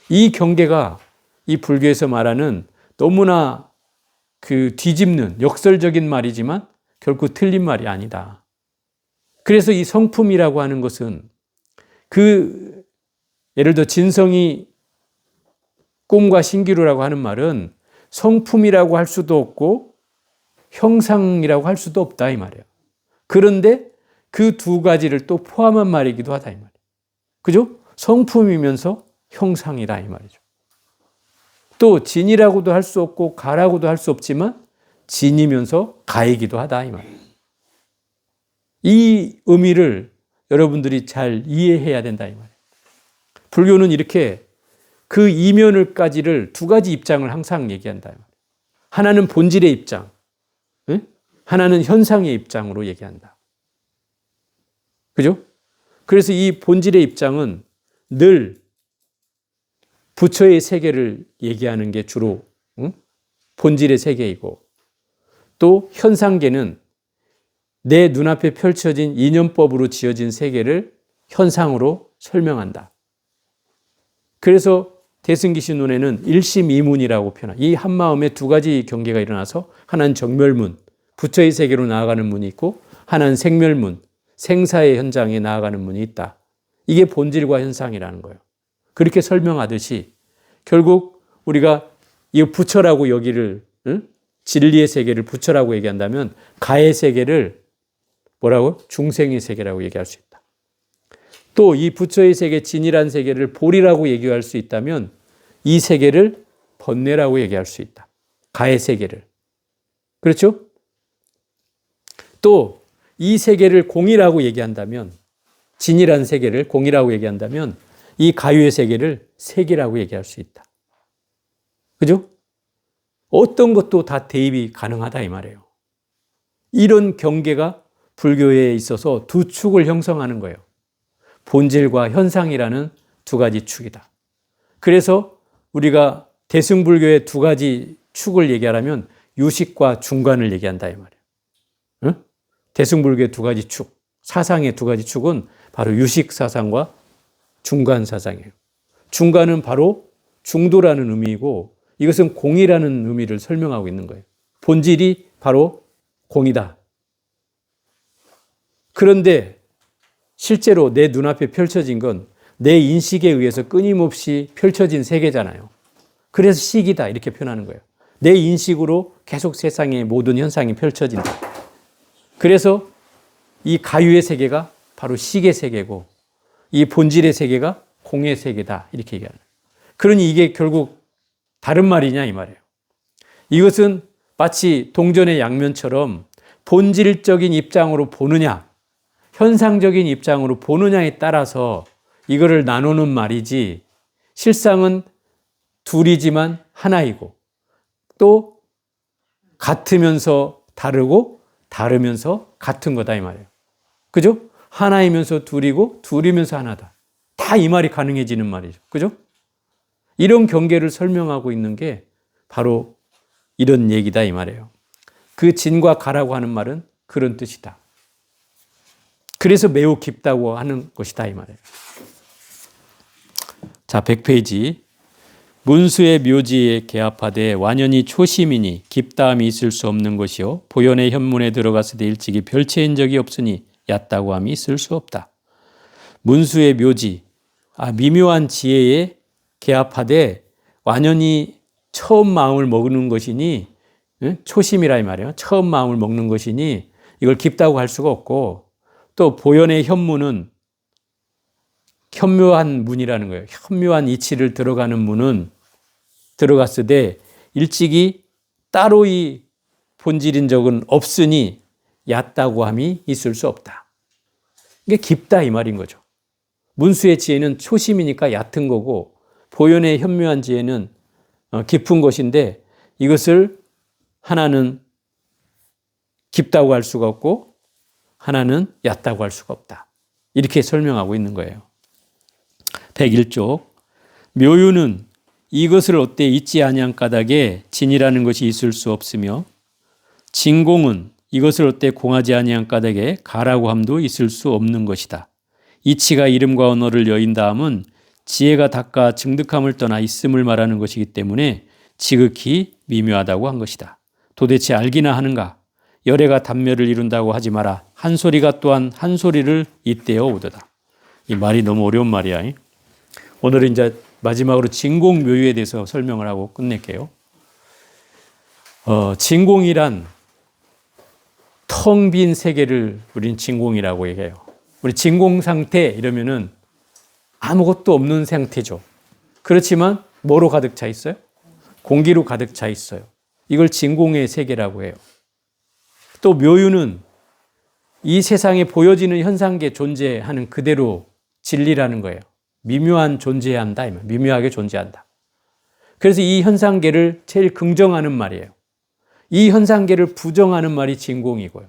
이 경계가 이 불교에서 말하는 너무나 그 뒤집는 역설적인 말이지만 결국 틀린 말이 아니다. 그래서 이 성품이라고 하는 것은 그 예를 들어 진성이 꿈과 신기루라고 하는 말은 성품이라고 할 수도 없고 형상이라고 할 수도 없다 이 말이에요. 그런데 그 두 가지를 또 포함한 말이기도 하다 이 말이에요. 그죠? 성품이면서 형상이다 이 말이죠. 또 진이라고도 할 수 없고 가라고도 할 수 없지만 진이면서 가이기도 하다 이 말이에요. 이 의미를 여러분들이 잘 이해해야 된다 이 말이에요. 불교는 이렇게 그 이면을까지를 두 가지 입장을 항상 얘기한다 이 말이에요. 하나는 본질의 입장, 하나는 현상의 입장으로 얘기한다. 그죠? 그래서 이 본질의 입장은 늘 부처의 세계를 얘기하는 게 주로 본질의 세계이고 또 현상계는 내 눈앞에 펼쳐진 이념법으로 지어진 세계를 현상으로 설명한다. 그래서 대승기신론에는 일심이문이라고 표현합니다. 이 한마음에 두 가지 경계가 일어나서 하나는 정멸문, 부처의 세계로 나아가는 문이 있고 하나는 생멸문, 생사의 현장에 나아가는 문이 있다. 이게 본질과 현상이라는 거예요. 그렇게 설명하듯이 결국 우리가 이 부처라고 여기를 진리의 세계를 부처라고 얘기한다면 가의 세계를 뭐라고? 중생의 세계라고 얘기할 수 있다. 또 이 부처의 세계 진이란 세계를 볼이라고 얘기할 수 있다면 이 세계를 번뇌라고 얘기할 수 있다. 가의 세계를. 그렇죠? 또 이 세계를 공이라고 얘기한다면, 진이라는 세계를 공이라고 얘기한다면 이 가유의 세계를 세계라고 얘기할 수 있다. 그죠? 어떤 것도 다 대입이 가능하다 이 말이에요. 이런 경계가 불교에 있어서 두 축을 형성하는 거예요. 본질과 현상이라는 두 가지 축이다. 그래서 우리가 대승불교의 두 가지 축을 얘기하려면 유식과 중간을 얘기한다 이 말이에요. 응? 대승불교의 두 가지 축, 사상의 두 가지 축은 바로 유식 사상과 중간 사상이에요. 중간은 바로 중도라는 의미이고 이것은 공이라는 의미를 설명하고 있는 거예요. 본질이 바로 공이다. 그런데 실제로 내 눈앞에 펼쳐진 건 내 인식에 의해서 끊임없이 펼쳐진 세계잖아요. 그래서 식이다 이렇게 표현하는 거예요. 내 인식으로 계속 세상의 모든 현상이 펼쳐진다. 그래서 이 가유의 세계가 바로 식의 세계고 이 본질의 세계가 공의 세계다 이렇게 얘기하는 거예요. 그러니 이게 결국 다른 말이냐 이 말이에요. 이것은 마치 동전의 양면처럼 본질적인 입장으로 보느냐 현상적인 입장으로 보느냐에 따라서 이거를 나누는 말이지 실상은 둘이지만 하나이고 또 같으면서 다르고 다르면서 같은 거다 이 말이에요. 그죠? 하나이면서 둘이고 둘이면서 하나다. 다 이 말이 가능해지는 말이죠. 그죠? 이런 경계를 설명하고 있는 게 바로 이런 얘기다 이 말이에요. 그 진과 가라고 하는 말은 그런 뜻이다. 그래서 매우 깊다고 하는 것이다 이 말이에요. 자, 100페이지. 문수의 묘지에 개합하되 완연히 초심이니 깊다함이 있을 수 없는 것이요 보현의 현문에 들어갔을 때 일찍이 별체인 적이 없으니 얕다고 함이 있을 수 없다. 문수의 묘지, 미묘한 지혜에 개합하되 완연히 처음 마음을 먹는 것이니 초심이라 이 말이에요. 처음 마음을 먹는 것이니 이걸 깊다고 할 수가 없고 또 보현의 현문은 현묘한 문이라는 거예요. 현묘한 이치를 들어가는 문은 들어갔을 때 일찍이 따로 이 본질인 적은 없으니 얕다고 함이 있을 수 없다. 이게 깊다 이 말인 거죠. 문수의 지혜는 초심이니까 얕은 거고 보현의 현묘한 지혜는 깊은 것인데 이것을 하나는 깊다고 할 수가 없고 하나는 얕다고 할 수가 없다. 이렇게 설명하고 있는 거예요. 101쪽 묘유는 이것을 얻되 있지 아니한 까닭에 진이라는 것이 있을 수 없으며 진공은 이것을 얻되 공하지 아니한 까닭에 가라고 함도 있을 수 없는 것이다. 이치가 이름과 언어를 여인다 함은 지혜가 닦아 증득함을 떠나 있음을 말하는 것이기 때문에 지극히 미묘하다고 한 것이다. 도대체 알기나 하는가? 열애가 단멸을 이룬다고 하지 마라. 한 소리가 또한 한 소리를 잇대어 오도다. 이 말이 너무 어려운 말이야. 오늘은 이제 마지막으로 진공묘유에 대해서 설명을 하고 끝낼게요. 진공이란 텅 빈 세계를 우린 진공이라고 얘기해요. 우리 진공 상태 이러면은 아무것도 없는 상태죠. 그렇지만 뭐로 가득 차 있어요? 공기로 가득 차 있어요. 이걸 진공의 세계라고 해요. 또 묘유는 이 세상에 보여지는 현상계 존재하는 그대로 진리라는 거예요. 미묘한 존재한다. 미묘하게 존재한다. 그래서 이 현상계를 제일 긍정하는 말이에요. 이 현상계를 부정하는 말이 진공이고요.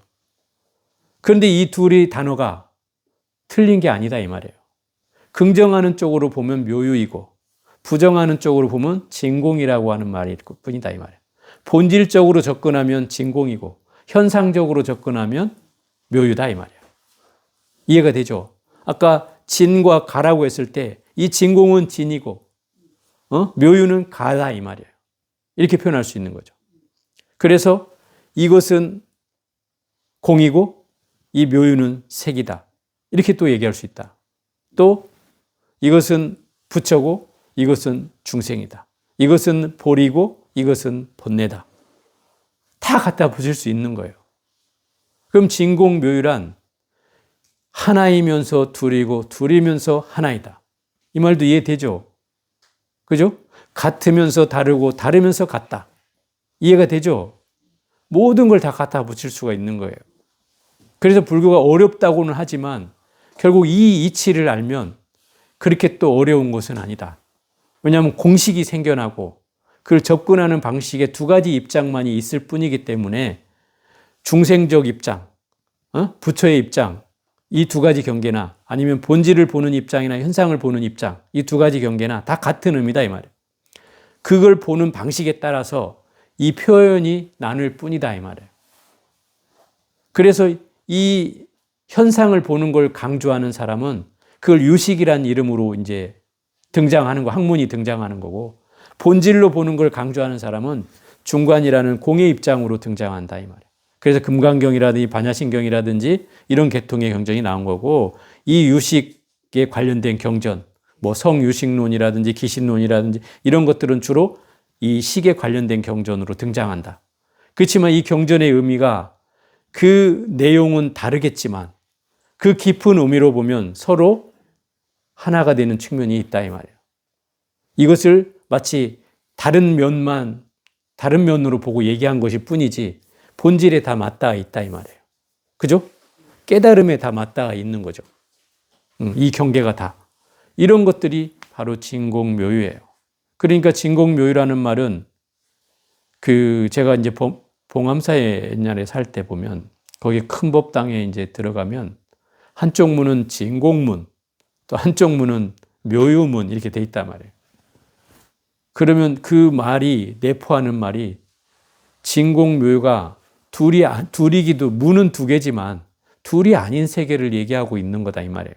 그런데 이 둘의 단어가 틀린 게 아니다 이 말이에요. 긍정하는 쪽으로 보면 묘유이고 부정하는 쪽으로 보면 진공이라고 하는 말일 뿐이다 이 말이에요. 본질적으로 접근하면 진공이고 현상적으로 접근하면 묘유다 이 말이에요. 이해가 되죠? 아까 진과 가라고 했을 때 이 진공은 진이고 묘유는 가다 이 말이에요. 이렇게 표현할 수 있는 거죠. 그래서 이것은 공이고 이 묘유는 색이다. 이렇게 또 얘기할 수 있다. 또 이것은 부처고 이것은 중생이다. 이것은 보리고 이것은 본내다. 다 갖다 붙일 수 있는 거예요. 그럼 진공묘유란 하나이면서 둘이고 둘이면서 하나이다. 이 말도 이해되죠? 그죠? 같으면서 다르고 다르면서 같다. 이해가 되죠? 모든 걸 다 갖다 붙일 수가 있는 거예요. 그래서 불교가 어렵다고는 하지만 결국 이 이치를 알면 그렇게 또 어려운 것은 아니다. 왜냐하면 공식이 생겨나고 그걸 접근하는 방식에 두 가지 입장만이 있을 뿐이기 때문에 중생적 입장, 부처의 입장, 이 두 가지 경계나 아니면 본질을 보는 입장이나 현상을 보는 입장, 이 두 가지 경계나 다 같은 의미다 이 말이에요. 그걸 보는 방식에 따라서 이 표현이 나눌 뿐이다 이 말이에요. 그래서 이 현상을 보는 걸 강조하는 사람은 그걸 유식이란 이름으로 이제 등장하는 거, 학문이 등장하는 거고, 본질로 보는 걸 강조하는 사람은 중관이라는 공의 입장으로 등장한다 이 말이에요. 그래서 금강경이라든지 반야신경이라든지 이런 계통의 경전이 나온 거고, 이 유식에 관련된 경전, 뭐 성유식론이라든지 기신론이라든지 이런 것들은 주로 이 식에 관련된 경전으로 등장한다. 그렇지만 이 경전의 의미가 그 내용은 다르겠지만 그 깊은 의미로 보면 서로 하나가 되는 측면이 있다 이 말이에요. 이것을 마치 다른 면으로 보고 얘기한 것일 뿐이지 본질에 다 맞닿아 있다 이 말이에요. 그죠? 깨달음에 다 맞닿아 있는 거죠. 이 경계가 다. 이런 것들이 바로 진공묘유예요. 그러니까 진공묘유라는 말은 제가 이제 봉암사에 옛날에 살 때 보면 거기 큰 법당에 이제 들어가면 한쪽 문은 진공문, 또 한쪽 문은 묘유문 이렇게 돼 있단 말이에요. 그러면 그 말이 내포하는 말이 진공묘유가 둘이기도 문은 두 개지만 둘이 아닌 세계를 얘기하고 있는 거다 이 말이에요.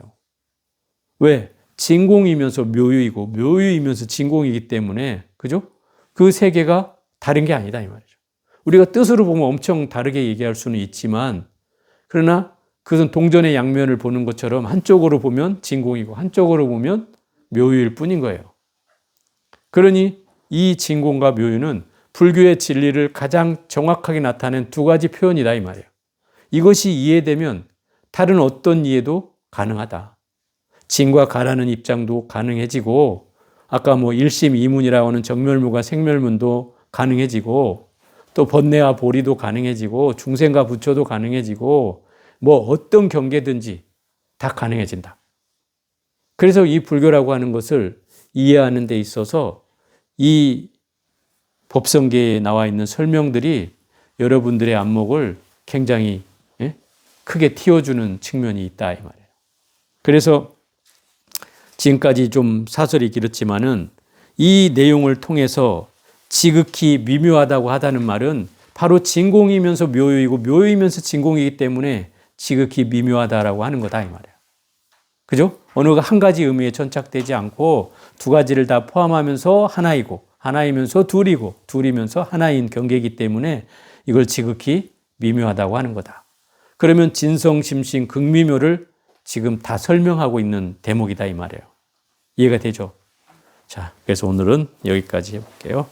왜? 진공이면서 묘유이고 묘유이면서 진공이기 때문에 그죠? 그 세계가 다른 게 아니다 이 말이죠. 우리가 뜻으로 보면 엄청 다르게 얘기할 수는 있지만 그러나 그것은 동전의 양면을 보는 것처럼 한쪽으로 보면 진공이고 한쪽으로 보면 묘유일 뿐인 거예요. 그러니 이 진공과 묘유는 불교의 진리를 가장 정확하게 나타낸 두 가지 표현이다 이 말이에요. 이것이 이해되면 다른 어떤 이해도 가능하다. 진과 가라는 입장도 가능해지고 아까 뭐 일심이문이라고 하는 정멸문과 생멸문도 가능해지고 또 번뇌와 보리도 가능해지고 중생과 부처도 가능해지고 뭐 어떤 경계든지 다 가능해진다. 그래서 이 불교라고 하는 것을 이해하는 데 있어서 이 법성계에 나와 있는 설명들이 여러분들의 안목을 굉장히 크게 틔워주는 측면이 있다 이 말이에요. 그래서 지금까지 좀 사설이 길었지만은 이 내용을 통해서 지극히 미묘하다고 하다는 말은 바로 진공이면서 묘유이고 묘유이면서 진공이기 때문에 지극히 미묘하다라고 하는 거다 이 말이에요. 그죠? 어느 한 가지 의미에 전착되지 않고 두 가지를 다 포함하면서 하나이고 하나이면서 둘이고 둘이면서 하나인 경계이기 때문에 이걸 지극히 미묘하다고 하는 거다. 그러면 진성, 심신, 극미묘를 지금 다 설명하고 있는 대목이다 이 말이에요. 이해가 되죠? 자, 그래서 오늘은 여기까지 해볼게요.